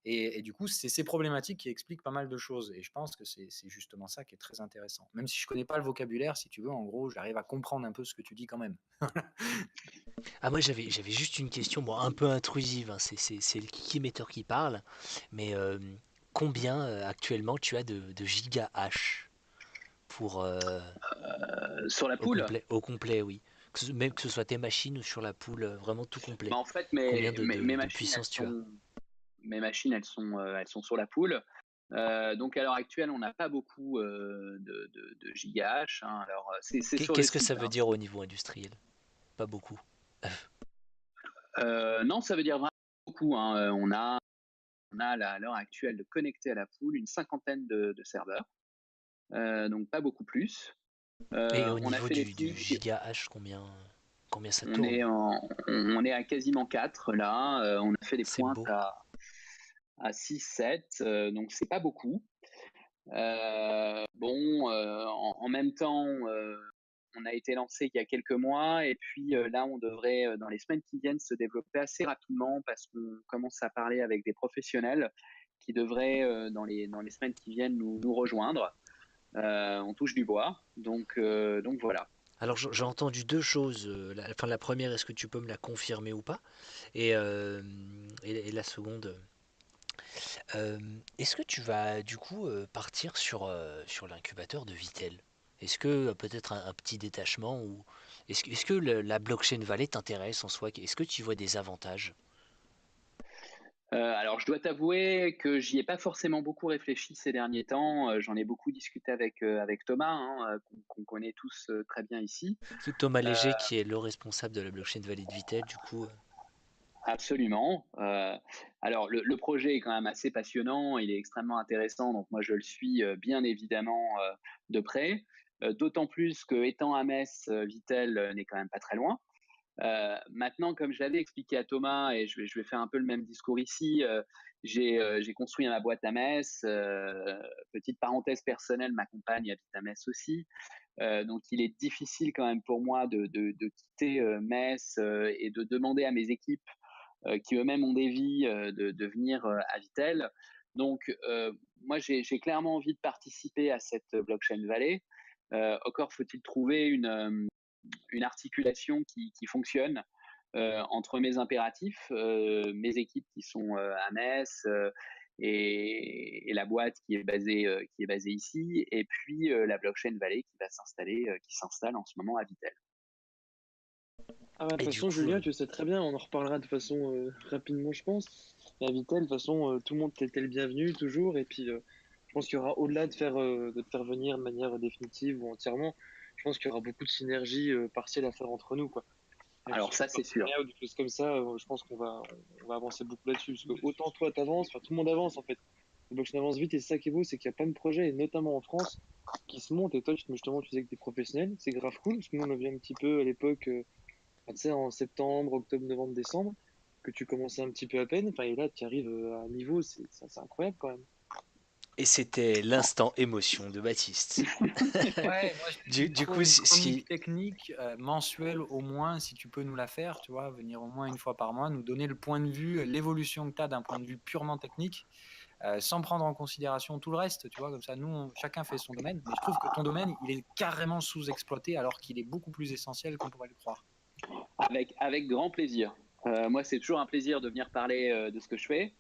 Et du coup, c'est ces problématiques qui expliquent pas mal de choses. Et je pense que c'est justement ça qui est très intéressant. Même si je connais pas le vocabulaire, si tu veux, en gros, j'arrive à comprendre un peu ce que tu dis quand même. Ah, moi j'avais juste une question, bon, un peu intrusive, hein, c'est le Kikimeter qui parle, mais combien actuellement tu as de giga hash pour Sur la poule, au complet, oui. Même que ce soit tes machines ou sur la poule, vraiment tout complet. en fait, Combien mes de machines, puissance tu as? elles sont sur la poule. Donc à l'heure actuelle, on n'a pas beaucoup de gigahash. Hein. Alors c'est sur le Qu'est-ce que ça site. veut Hein. dire au niveau industriel? Pas beaucoup. Non, ça veut dire vraiment beaucoup. Hein. On a à l'heure actuelle de connecter à la poule une cinquantaine de serveurs. Donc pas beaucoup plus. Et au On a niveau fait des du pics. giga hash, combien ça tourne? On est à quasiment 4 là. On a fait des C'est pointes beau. à 6, 7. Donc c'est pas beaucoup. En même temps, on a été lancé il y a quelques mois et puis là, on devrait, dans les semaines qui viennent, se développer assez rapidement parce qu'on commence à parler avec des professionnels qui devraient, dans les semaines qui viennent, nous rejoindre. On touche du bois, donc voilà. Alors j'ai entendu deux choses. La première, est-ce que tu peux me la confirmer ou pas? Et, et la seconde, euh, est-ce que tu vas du coup partir sur l'incubateur de Vitel? Est-ce que peut-être un petit détachement ou est-ce que la blockchain Valley t'intéresse en soi? Est-ce que tu y vois des avantages? Alors, je dois t'avouer que j'y ai pas forcément beaucoup réfléchi ces derniers temps. J'en ai beaucoup discuté avec Thomas, hein, qu'on connaît tous très bien ici. Thomas Euh, Léger, qui est le responsable de la blockchain Valley de Vitel, du coup. Absolument. Alors, le projet est quand même assez passionnant, il est extrêmement intéressant, donc moi je le suis bien évidemment de près. D'autant plus que étant à Metz, Vitel n'est quand même pas très loin. Maintenant, comme je l'avais expliqué à Thomas, et je vais faire un peu le même discours ici, j'ai construit ma boîte à Metz. Petite parenthèse personnelle, ma compagne habite à Metz aussi. Donc, il est difficile quand même pour moi de quitter Metz et de demander à mes équipes qui eux-mêmes ont des vies de venir à Vitel. Donc, moi, j'ai clairement envie de participer à cette blockchain valley. Encore faut-il trouver une articulation qui fonctionne entre mes impératifs, mes équipes qui sont à Metz et la boîte qui est basée ici, et puis la blockchain valley qui s'installe en ce moment à Vitel. Ah bah, de Et toute du façon, coup, Julien, tu sais très bien, on en reparlera de façon rapidement, je pense. Et à Vitel, de toute façon, tout le monde t'était le bienvenu toujours. Et puis, je pense qu'il y aura, au-delà de te faire venir de manière définitive ou entièrement, je pense qu'il y aura beaucoup de synergie partielle à faire entre nous, quoi. Et que ce Alors soit ça, un c'est sûr. partenariat ou des choses comme ça, je pense on va avancer beaucoup là-dessus. Parce que autant toi, t'avances, enfin, tout le monde avance en fait. Le blockchain avance vite et c'est ça qui est beau, c'est qu'il y a plein de projets, et notamment en France, qui se montent. Et toi, justement, tu disais que t'es professionnel, c'est grave cool. Parce que nous, on a vu un petit peu à l'époque. Tu sais, en septembre, octobre, novembre, décembre, que tu commençais un petit peu à peine, enfin, et là, tu arrives à un niveau, c'est incroyable quand même. et c'était l'instant émotion de Baptiste. Ouais, moi il Du faut coup, une ce chronique qui, technique mensuelle au moins, si tu peux nous la faire, tu vois, venir au moins une fois par mois, nous donner le point de vue, l'évolution que tu as d'un point de vue purement technique. sans prendre en considération tout le reste, tu vois, comme ça, nous, chacun fait son domaine, mais je trouve que ton domaine, il est carrément sous-exploité alors qu'il est beaucoup plus essentiel qu'on pourrait le croire. Avec grand plaisir. Moi, c'est toujours un plaisir de venir parler de ce que je fais,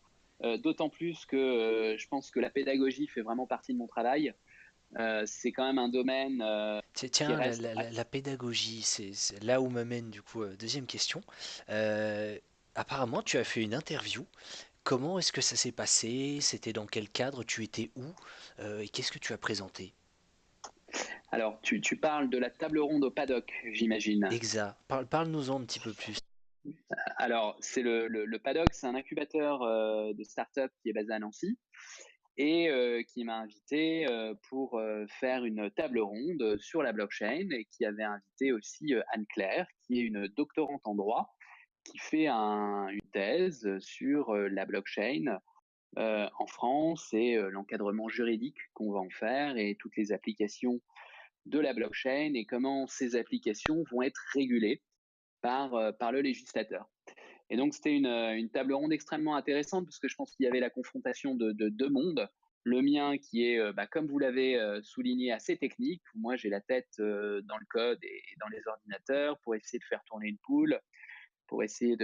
d'autant plus que je pense que la pédagogie fait vraiment partie de mon travail. C'est quand même un domaine qui Tiens, reste. la pédagogie, c'est là où m'amène du coup, deuxième question. Euh, Apparemment, tu as fait une interview. Comment est-ce que ça s'est passé? C'était dans quel cadre? Tu étais où? Et qu'est-ce que tu as présenté? Alors, tu parles de la table ronde au paddock, j'imagine. Exact. Parle-nous-en un petit peu plus. Alors, c'est le paddock, c'est un incubateur de start-up qui est basé à Nancy et qui m'a invité pour faire une table ronde sur la blockchain et qui avait invité aussi Anne-Claire, qui est une doctorante en droit, qui fait une thèse sur la blockchain en France et l'encadrement juridique qu'on va en faire et toutes les applications de la blockchain et comment ces applications vont être régulées par le législateur. Et donc, c'était une table ronde extrêmement intéressante parce que je pense qu'il y avait la confrontation de deux mondes. Le mien qui est, comme vous l'avez souligné, assez technique. Moi, j'ai la tête dans le code et dans les ordinateurs pour essayer de faire tourner une pool, pour essayer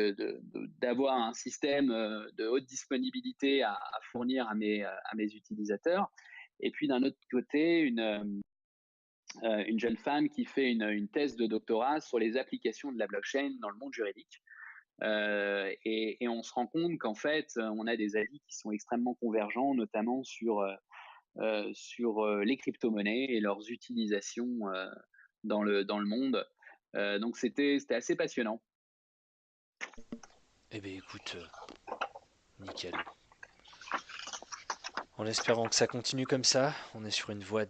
d'avoir un système de haute disponibilité à fournir à mes utilisateurs. Et puis, d'un autre côté, une jeune femme qui fait une thèse de doctorat sur les applications de la blockchain dans le monde juridique. Et on se rend compte qu'en fait, on a des avis qui sont extrêmement convergents, notamment sur les crypto-monnaies et leurs utilisations dans le monde. Donc c'était assez passionnant. Eh bien, écoute, nickel. En espérant que ça continue comme ça, on est sur une voie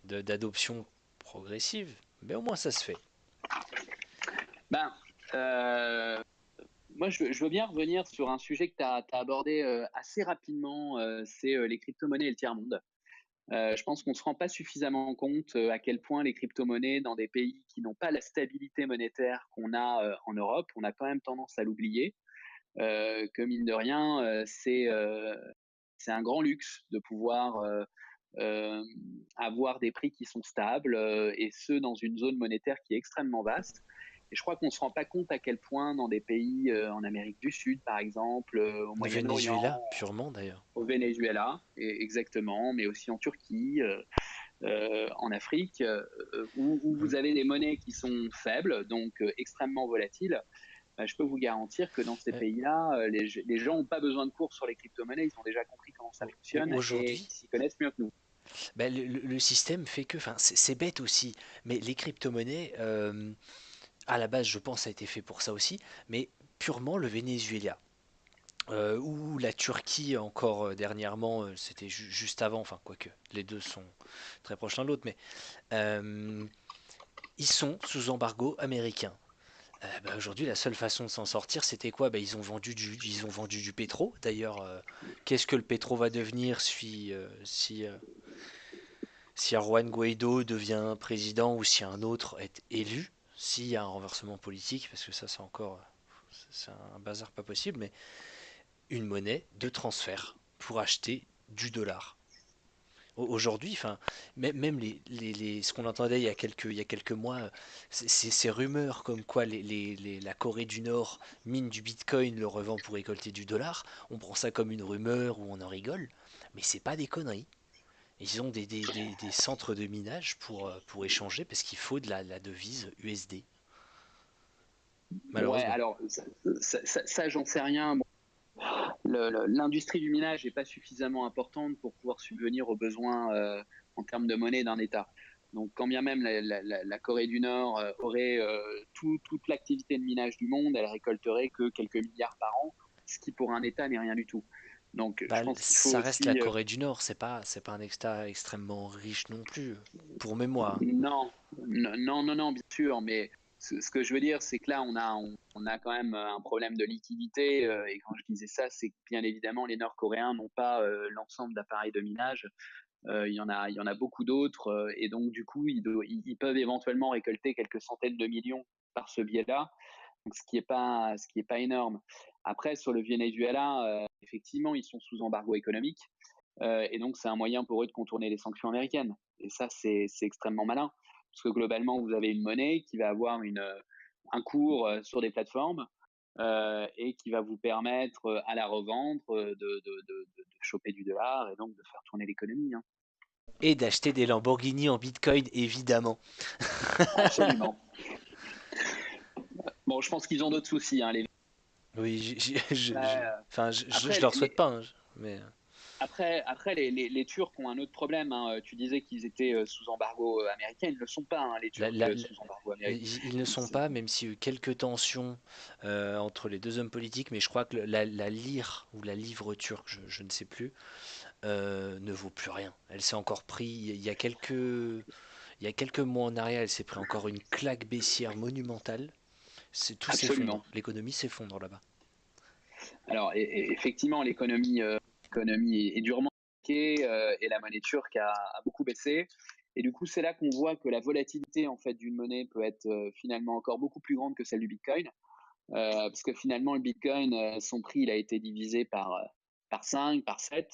d'adoption progressive, mais au moins ça se fait. Ben, moi, je veux bien revenir sur un sujet que tu as abordé assez rapidement, c'est les crypto-monnaies et le tiers-monde. Je pense qu'on ne se rend pas suffisamment compte à quel point les crypto-monnaies dans des pays qui n'ont pas la stabilité monétaire qu'on a en Europe, on a quand même tendance à l'oublier, que mine de rien, c'est un grand luxe de pouvoir euh, avoir des prix qui sont stables et ce, dans une zone monétaire qui est extrêmement vaste. Et je crois qu'on ne se rend pas compte à quel point dans des pays en Amérique du Sud, par exemple, au Le Moyen-Orient, Venezuela, purement d'ailleurs. au Venezuela, exactement, mais aussi en Turquie, en Afrique, où vous avez des monnaies qui sont faibles, donc extrêmement volatiles. Je peux vous garantir que dans ces Euh, pays-là, les gens n'ont pas besoin de cours sur les crypto-monnaies, ils ont déjà compris comment ça fonctionne et Aujourd'hui, ils s'y connaissent mieux que nous. ben, le système fait que, enfin, c'est bête aussi, mais les crypto-monnaies, à la base, je pense, ça a été fait pour ça aussi, mais purement le Venezuela. Ou la Turquie encore dernièrement, c'était juste avant, enfin quoique les deux sont très proches l'un de l'autre, mais euh, ils sont sous embargo américain. Bah, aujourd'hui, la seule façon de s'en sortir, c'était quoi? Bah, ils ont vendu du pétro. D'ailleurs, qu'est-ce que le pétro va devenir si Juan Guaido devient président ou si un autre est élu? S'il y a un renversement politique, parce que ça, c'est encore c'est un bazar pas possible, mais une monnaie de transfert pour acheter du dollar. Aujourd'hui, enfin, même ce qu'on entendait il y a quelques mois, ces rumeurs comme quoi la Corée du Nord mine du Bitcoin, le revend pour récolter du dollar, on prend ça comme une rumeur ou on en rigole, mais c'est pas des conneries. Ils ont des centres de minage pour échanger parce qu'il faut de la devise USD, Ouais, malheureusement. alors ça, j'en sais rien. Bon, l'industrie du minage n'est pas suffisamment importante pour pouvoir subvenir aux besoins en termes de monnaie d'un État. Donc, quand bien même la Corée du Nord aurait toute l'activité de minage du monde, elle récolterait que quelques milliards par an, ce qui pour un État n'est rien du tout. Donc, je Bah, pense qu'il faut ça reste la aussi Corée du Nord, c'est pas un État extrêmement riche non plus, pour mémoire. non, non, bien sûr, mais ce que je veux dire, c'est que là, on a quand même un problème de liquidité. Et quand je disais ça, c'est que bien évidemment, les Nord-Coréens n'ont pas l'ensemble d'appareils de minage. Il y en a beaucoup d'autres. Et donc, du coup, ils peuvent éventuellement récolter quelques centaines de millions par ce biais-là, donc ce qui est pas énorme. Après, sur le Venezuela, effectivement, ils sont sous embargo économique. Et donc, c'est un moyen pour eux de contourner les sanctions américaines. Et ça, c'est extrêmement malin. Parce que globalement, vous avez une monnaie qui va avoir un cours sur des plateformes et qui va vous permettre à la revendre de choper du dollar et donc de faire tourner l'économie. Hein. Et d'acheter des Lamborghini en Bitcoin, évidemment. Absolument. Bon, je pense qu'ils ont d'autres soucis. Hein, Oui, enfin, après, je leur souhaite pas, hein, mais Après les Turcs ont un autre problème. Hein. Tu disais qu'ils étaient sous embargo américain. Ils ne le sont pas, hein, les la- Turcs la- la- sous embargo américain. ils ne sont pas, même s'il y a eu quelques tensions entre les deux hommes politiques, mais je crois que la lire ou la livre turque, je ne sais plus, ne vaut plus rien. Elle s'est encore pris, il y a quelques mois en arrière, elle s'est pris encore une claque baissière monumentale. Tout s'effondre, Absolument. l'économie s'effondre là-bas. Alors, effectivement, l'économie est durement marquée et la monnaie turque a beaucoup baissé. Et du coup, c'est là qu'on voit que la volatilité en fait d'une monnaie peut être finalement encore beaucoup plus grande que celle du Bitcoin. Parce que finalement, le Bitcoin, son prix, il a été divisé par 5, par 7.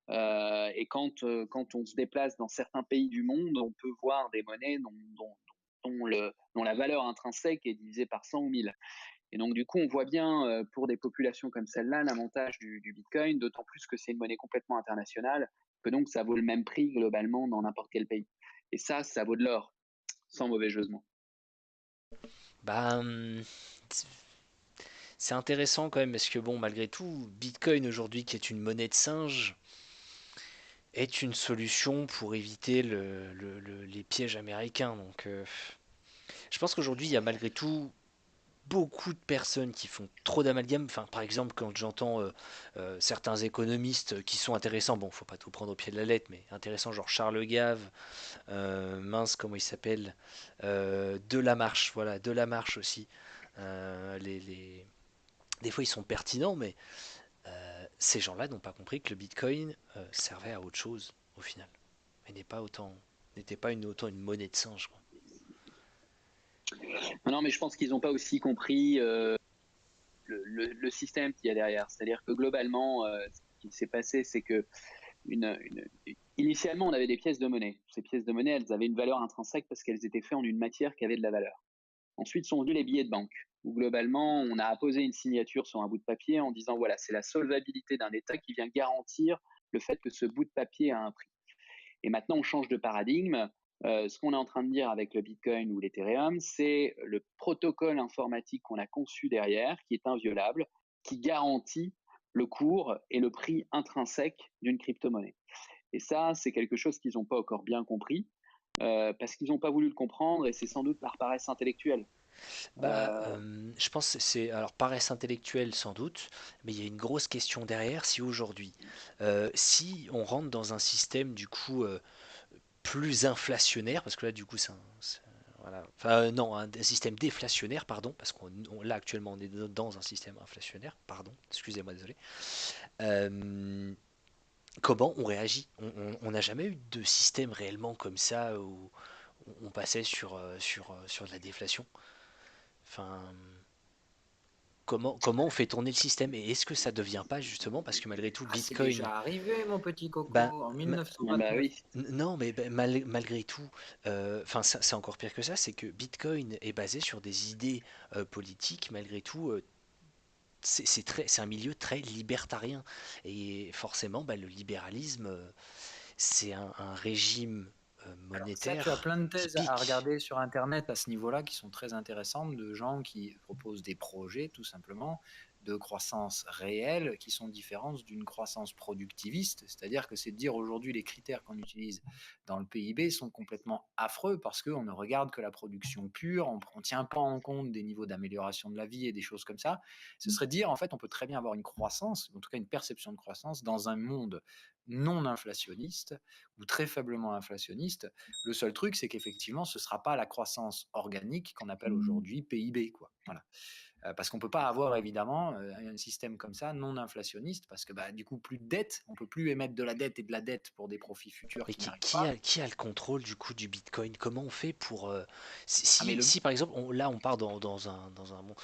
Et quand on se déplace dans certains pays du monde, on peut voir des monnaies dont la valeur intrinsèque est divisée par 100 ou 1000. Et donc, du coup, on voit bien pour des populations comme celle-là l'avantage du Bitcoin, d'autant plus que c'est une monnaie complètement internationale, que donc ça vaut le même prix globalement dans n'importe quel pays. Et ça vaut de l'or, sans mauvais jeu de mots. Bah, c'est intéressant quand même parce que bon, malgré tout, Bitcoin aujourd'hui, qui est une monnaie de singe, est une solution pour éviter les pièges américains. Donc, je pense qu'aujourd'hui, il y a malgré tout beaucoup de personnes qui font trop d'amalgame. Enfin, par exemple, quand j'entends certains économistes qui sont intéressants, bon, faut pas tout prendre au pied de la lettre, mais intéressants, genre Charles Gave, mince, comment il s'appelle, Delamarche, voilà, Delamarche aussi. Des fois, ils sont pertinents, mais ces gens-là n'ont pas compris que le Bitcoin servait à autre chose au final, et n'était pas autant une monnaie de singe, quoi. Non, mais je pense qu'ils n'ont pas aussi compris le système qu'il y a derrière. C'est-à-dire que globalement, ce qui s'est passé, c'est que une, une- initialement, on avait des pièces de monnaie. Ces pièces de monnaie, elles avaient une valeur intrinsèque parce qu'elles étaient faites en une matière qui avait de la valeur. Ensuite sont venus les billets de banque, où globalement, on a apposé une signature sur un bout de papier en disant, voilà, c'est la solvabilité d'un État qui vient garantir le fait que ce bout de papier a un prix. Et maintenant, on change de paradigme. Ce qu'on est en train de dire avec le Bitcoin ou l'Ethereum, c'est le protocole informatique qu'on a conçu derrière, qui est inviolable, qui garantit le cours et le prix intrinsèque d'une crypto-monnaie. Et ça, c'est quelque chose qu'ils n'ont pas encore bien compris, parce qu'ils n'ont pas voulu le comprendre, et c'est sans doute par paresse intellectuelle. Bah, Euh, je pense que c'est alors paresse intellectuelle sans doute, mais il y a une grosse question derrière. Si aujourd'hui, si on rentre dans un système du coup plus inflationnaire, parce que là du coup voilà, enfin non, un système déflationnaire, pardon, parce là actuellement on est dans un système inflationnaire, pardon, excusez-moi, désolé. Euh, Comment on réagit? On n'a jamais eu de système réellement comme ça où on passait sur de la déflation. Enfin, comment on fait tourner le système? Et est-ce que ça devient pas justement parce que malgré tout le Ah, c'est Bitcoin, déjà arrivé, mon petit ben, coco, en bah 1929. oui, non, mais malgré tout, enfin, c'est encore pire que ça, c'est que Bitcoin est basé sur des idées politiques, malgré tout, c'est un milieu très libertarien. Et forcément, bah, le libéralisme, c'est un régime Alors ça, tu as monétaire plein de thèses à typique. regarder sur Internet à ce niveau-là qui sont très intéressantes, de gens qui proposent des projets, tout simplement, de croissance réelle qui sont différentes d'une croissance productiviste. C'est-à-dire que c'est de dire aujourd'hui les critères qu'on utilise dans le PIB sont complètement affreux parce qu'on ne regarde que la production pure, on ne tient pas en compte des niveaux d'amélioration de la vie et des choses comme ça. Ce serait de dire, en fait, on peut très bien avoir une croissance, en tout cas une perception de croissance, dans un monde non inflationniste ou très faiblement inflationniste. Le seul truc, c'est qu'effectivement, ce ne sera pas la croissance organique qu'on appelle aujourd'hui PIB, quoi. Voilà. Parce qu'on ne peut pas avoir évidemment un système comme ça non inflationniste, parce que bah, du coup, plus de dette, on ne peut plus émettre de la dette et de la dette pour des profits futurs Mais qui n'arrivent pas. qui a le contrôle du coup du Bitcoin? Comment on fait pour Ah, mais le, si par exemple là on part dans un monde,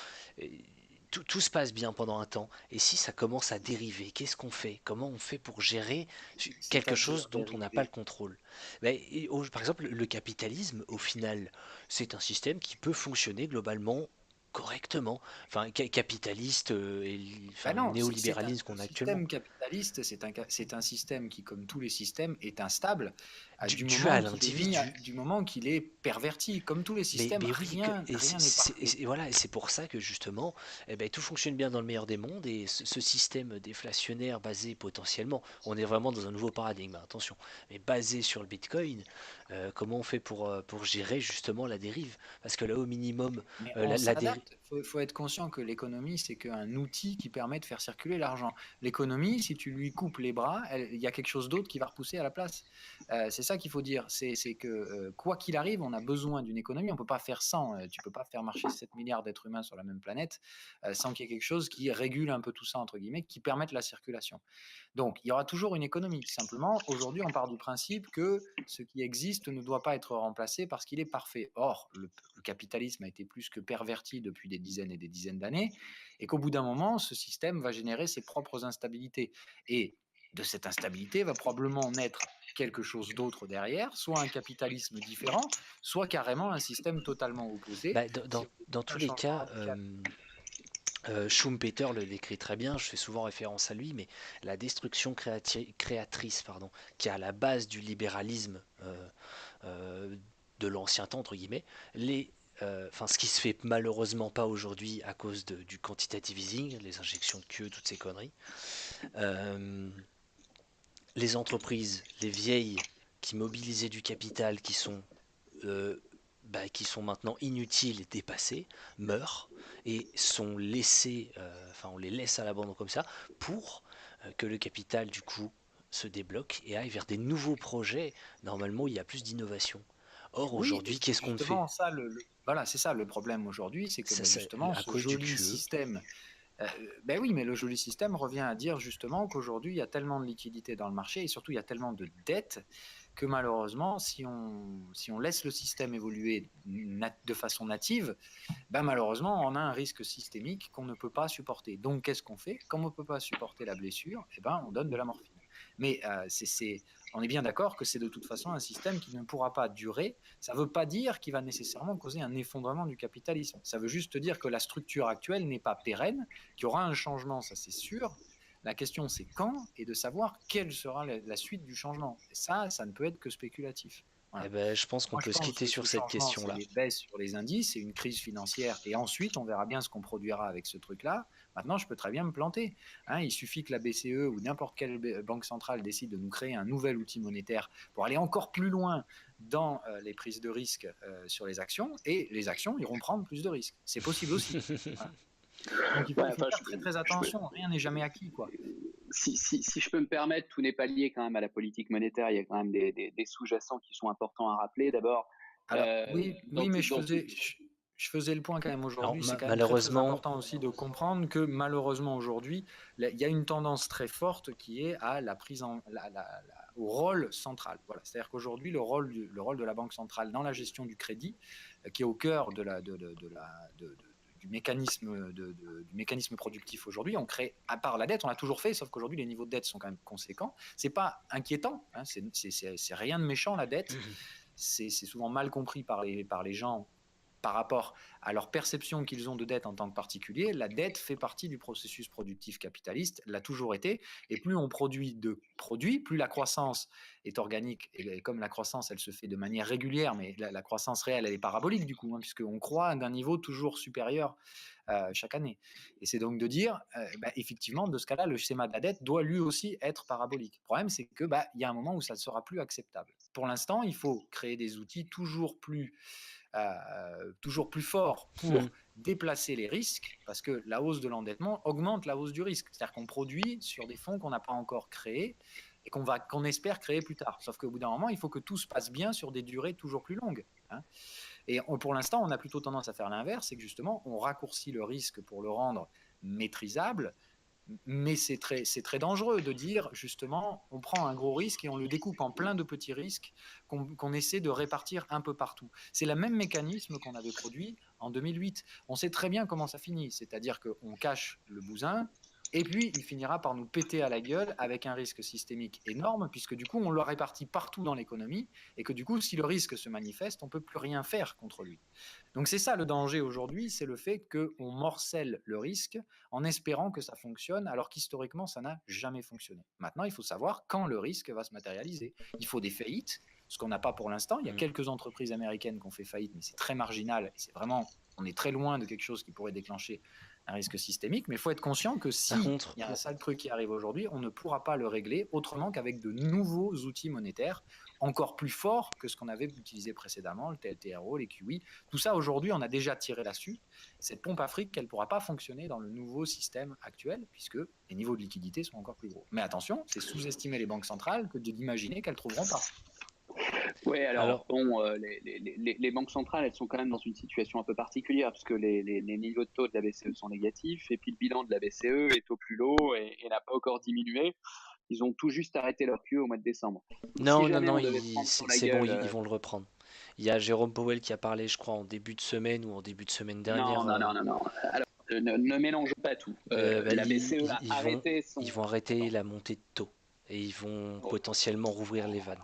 tout se passe bien pendant un temps, et si ça commence à dériver, qu'est-ce qu'on fait? Comment on fait pour gérer quelque C'est-à-dire chose dont on n'a pas le dérivé. contrôle? Par exemple, le capitalisme, au final, c'est un système qui peut fonctionner globalement correctement. Enfin, capitaliste Ben enfin, le non, néolibéralisme le qu'on a actuellement. système capitaliste, c'est un système qui, comme tous les systèmes, est instable Dû à l'individu. du moment qu'il est perverti. Comme tous les systèmes, Mais oui, rien n'est parfait. voilà, et c'est pour ça que justement, tout fonctionne bien dans le meilleur des mondes, et ce système déflationnaire basé potentiellement, on est vraiment dans un nouveau paradigme, hein, attention, mais basé sur le Bitcoin, comment on fait pour gérer justement la dérive? Parce que là, au minimum, Mais on la dérive... s'adapte. Faut être conscient que l'économie, c'est qu'un outil qui permet de faire circuler l'argent. L'économie, si tu lui coupes les bras, il y a quelque chose d'autre qui va repousser à la place. C'est ça qu'il faut dire. C'est que quoi qu'il arrive, on a besoin d'une économie. On ne peut pas faire sans. Tu ne peux pas faire marcher 7 milliards d'êtres humains sur la même planète sans qu'il y ait quelque chose qui régule un peu tout ça, entre guillemets, qui permette la circulation. Donc, il y aura toujours une économie. Simplement, aujourd'hui, on part du principe que ce qui existe ne doit pas être remplacé parce qu'il est parfait. Or, le capitalisme a été plus que perverti depuis des dizaines et des dizaines d'années, et qu'au bout d'un moment, ce système va générer ses propres instabilités. Et de cette instabilité va probablement naître quelque chose d'autre derrière, soit un capitalisme différent, soit carrément un système totalement opposé, si on Dans décide tous un les changement cas, radical. Schumpeter le décrit très bien, je fais souvent référence à lui, mais la destruction créatrice, pardon, qui est à la base du libéralisme euh, de l'ancien temps, entre guillemets, enfin, ce qui se fait malheureusement pas aujourd'hui à cause du quantitative easing, les injections de QE, toutes ces conneries. Euh, les entreprises, les vieilles, qui mobilisaient du capital, euh, qui sont maintenant inutiles et dépassées, meurent et sont laissées, enfin on les laisse à l'abandon comme ça, pour que le capital du coup se débloque et aille vers des nouveaux projets, normalement où il y a plus d'innovation. Or Oui, et aujourd'hui, c'est qu'est-ce qu'on fait? justement ça voilà, c'est ça le problème aujourd'hui, c'est que justement À ce cause du joli QE, système. Ben oui, mais le joli système revient à dire justement qu'aujourd'hui, il y a tellement de liquidités dans le marché et surtout il y a tellement de dettes que malheureusement, si on laisse le système évoluer de façon native, ben malheureusement, on a un risque systémique qu'on ne peut pas supporter. Donc, qu'est-ce qu'on fait? Comme on ne peut pas supporter la blessure, eh ben, on donne de la morphine. Mais on est bien d'accord que c'est de toute façon un système qui ne pourra pas durer. Ça ne veut pas dire qu'il va nécessairement causer un effondrement du capitalisme. Ça veut juste dire que la structure actuelle n'est pas pérenne, qu'il y aura un changement, ça c'est sûr. La question c'est quand et de savoir quelle sera la suite du changement. Et ça ne peut être que spéculatif. eh Voilà. ben, je pense qu'on Moi, je peut se pense quitter que sur ce cette changement, c'est question-là. des baisses sur les indices, c'est une crise financière, et ensuite, on verra bien ce qu'on produira avec ce truc-là. Maintenant, je peux très bien me planter. Hein, il suffit que la BCE ou n'importe quelle banque centrale décide de nous créer un nouvel outil monétaire pour aller encore plus loin dans les prises de risques sur les actions, et les actions iront prendre plus de risques. C'est possible aussi. Voilà. Donc, Ouais, il faut enfin, faire très très je peux, attention. Rien n'est jamais acquis, quoi. si je peux me permettre, tout n'est pas lié quand même à la politique monétaire. Il y a quand même des sous-jacents qui sont importants à rappeler. D'abord, Alors, oui, mais dans tout. je faisais le point quand même Alors aujourd'hui. C'est quand même très, très malheureusement, important aussi de comprendre que malheureusement aujourd'hui, il y a une tendance très forte qui est à la prise au rôle central. Voilà. C'est-à-dire qu'aujourd'hui, le rôle de la Banque centrale dans la gestion du crédit, qui est au cœur du mécanisme, du mécanisme productif aujourd'hui, on crée, à part la dette, on l'a toujours fait, sauf qu'aujourd'hui, les niveaux de dette sont quand même conséquents. C'est pas inquiétant, hein, c'est rien de méchant, la dette. C'est souvent mal compris par les gens par rapport à leur perception qu'ils ont de dette en tant que particulier. La dette fait partie du processus productif capitaliste, l'a toujours été, et plus on produit de produits, plus la croissance est organique, et comme la croissance, elle se fait de manière régulière, mais la croissance réelle, elle est parabolique du coup, hein, puisqu'on croît d'un niveau toujours supérieur chaque année. Et c'est donc de dire, effectivement, de ce cas-là, le schéma de la dette doit lui aussi être parabolique. Le problème, c'est que il y a un moment où ça ne sera plus acceptable. Pour l'instant, il faut créer des outils toujours plus forts pour déplacer les risques, parce que la hausse de l'endettement augmente la hausse du risque. C'est-à-dire qu'on produit sur des fonds qu'on n'a pas encore créés et qu'on espère créer plus tard. Sauf qu'au bout d'un moment, il faut que tout se passe bien sur des durées toujours plus longues. Hein. Et pour l'instant, on a plutôt tendance à faire l'inverse, c'est que justement, on raccourcit le risque pour le rendre maîtrisable, mais c'est très dangereux de dire, justement, on prend un gros risque et on le découpe en plein de petits risques qu'on essaie de répartir un peu partout. C'est le même mécanisme qu'on avait produit en 2008. On sait très bien comment ça finit, c'est-à-dire qu'on cache le bousin, et puis il finira par nous péter à la gueule avec un risque systémique énorme, puisque du coup on le répartit partout dans l'économie, et que du coup si le risque se manifeste, on ne peut plus rien faire contre lui. Donc c'est ça le danger aujourd'hui, c'est le fait qu'on morcelle le risque en espérant que ça fonctionne, alors qu'historiquement ça n'a jamais fonctionné. Maintenant il faut savoir quand le risque va se matérialiser. Il faut des faillites, ce qu'on n'a pas pour l'instant. Il y a quelques entreprises américaines qui ont fait faillite, mais c'est très marginal, et c'est vraiment, on est très loin de quelque chose qui pourrait déclencher un risque systémique, mais il faut être conscient que si il y a un sale truc qui arrive aujourd'hui, on ne pourra pas le régler autrement qu'avec de nouveaux outils monétaires encore plus forts que ce qu'on avait utilisé précédemment, le TLTRO, les QE. Tout ça, aujourd'hui, on a déjà tiré là-dessus. Cette pompe Afrique, elle ne pourra pas fonctionner dans le nouveau système actuel, puisque les niveaux de liquidité sont encore plus gros. Mais attention, c'est sous-estimer les banques centrales que d'imaginer qu'elles ne trouveront pas. Oui, alors bon, les banques centrales, elles sont quand même dans une situation un peu particulière, parce que les niveaux de taux de la BCE sont négatifs, et puis le bilan de la BCE est au plus lot et n'a pas encore diminué. Ils ont tout juste arrêté leur QE au mois de décembre. Donc, Non, si non, jamais non, on devait se prendre sur la c'est bon, gueule, ils vont le reprendre. Il y a Jérôme Powell qui a parlé, je crois, en début de semaine ou en début de semaine dernière. non. Alors, ne mélange pas tout. La BCE a arrêté son... Ils vont arrêter la montée de taux et ils vont potentiellement rouvrir les vannes.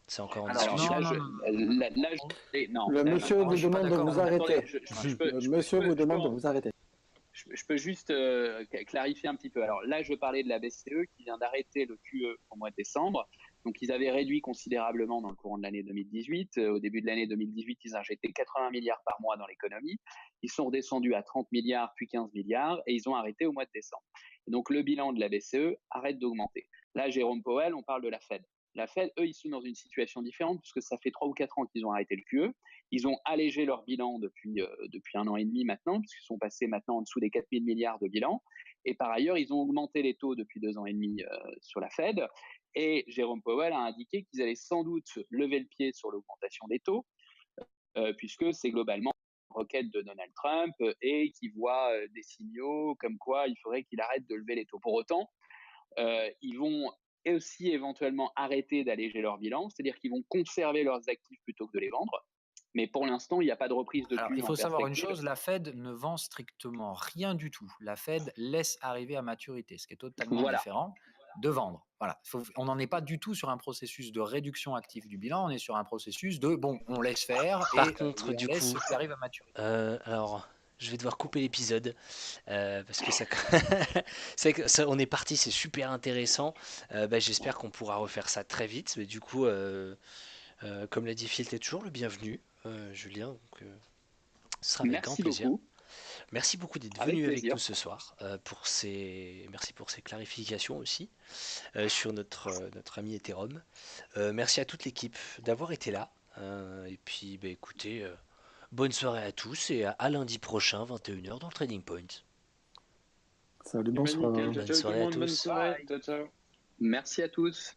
C'est encore en discussion. Le monsieur vous demande de vous arrêter. Le monsieur vous demande de vous arrêter. Je peux juste clarifier un petit peu. Alors là, je parlais de la BCE qui vient d'arrêter le QE au mois de décembre. Donc, ils avaient réduit considérablement dans le courant de l'année 2018. Au début de l'année 2018, ils injectaient 80 milliards par mois dans l'économie. Ils sont redescendus à 30 milliards, puis 15 milliards, et ils ont arrêté au mois de décembre. Et donc, le bilan de la BCE arrête d'augmenter. Là, Jérôme Powell, on parle de la Fed. La Fed, eux, ils sont dans une situation différente puisque ça fait 3 ou 4 ans qu'ils ont arrêté le QE. Ils ont allégé leur bilan depuis 1 an et demi maintenant, puisqu'ils sont passés maintenant en dessous des 4 000 milliards de bilan. Et par ailleurs, ils ont augmenté les taux depuis 2 ans et demi sur la Fed. Et Jérôme Powell a indiqué qu'ils allaient sans doute lever le pied sur l'augmentation des taux, puisque c'est globalement une requête de Donald Trump et qui voit des signaux comme quoi il faudrait qu'il arrête de lever les taux. Pour autant, ils vont aussi éventuellement arrêter d'alléger leur bilan, c'est-à-dire qu'ils vont conserver leurs actifs plutôt que de les vendre. Mais pour l'instant, il n'y a pas de reprise de QE. Il faut savoir une chose, la Fed ne vend strictement rien du tout. La Fed laisse arriver à maturité, ce qui est totalement différent de vendre. Voilà. On n'en est pas du tout sur un processus de réduction active du bilan, on est sur un processus de bon, on laisse faire Par contre, on laisse ce qui arrive à maturité. Alors, je vais devoir couper l'épisode parce que ça, on est parti, c'est super intéressant. J'espère qu'on pourra refaire ça très vite. Mais du coup, comme l'a dit Phil, t'es toujours le bienvenu, Julien. Donc, ce sera avec grand plaisir. Merci beaucoup d'être venu avec nous ce soir. Merci pour ces clarifications aussi sur notre ami Ethereum. Merci à toute l'équipe d'avoir été là. Et puis, écoutez, bonne soirée à tous et à lundi prochain, 21h dans le Trading Point. Salut, bonsoir. Bonne soirée à tous. Ciao. Merci à tous.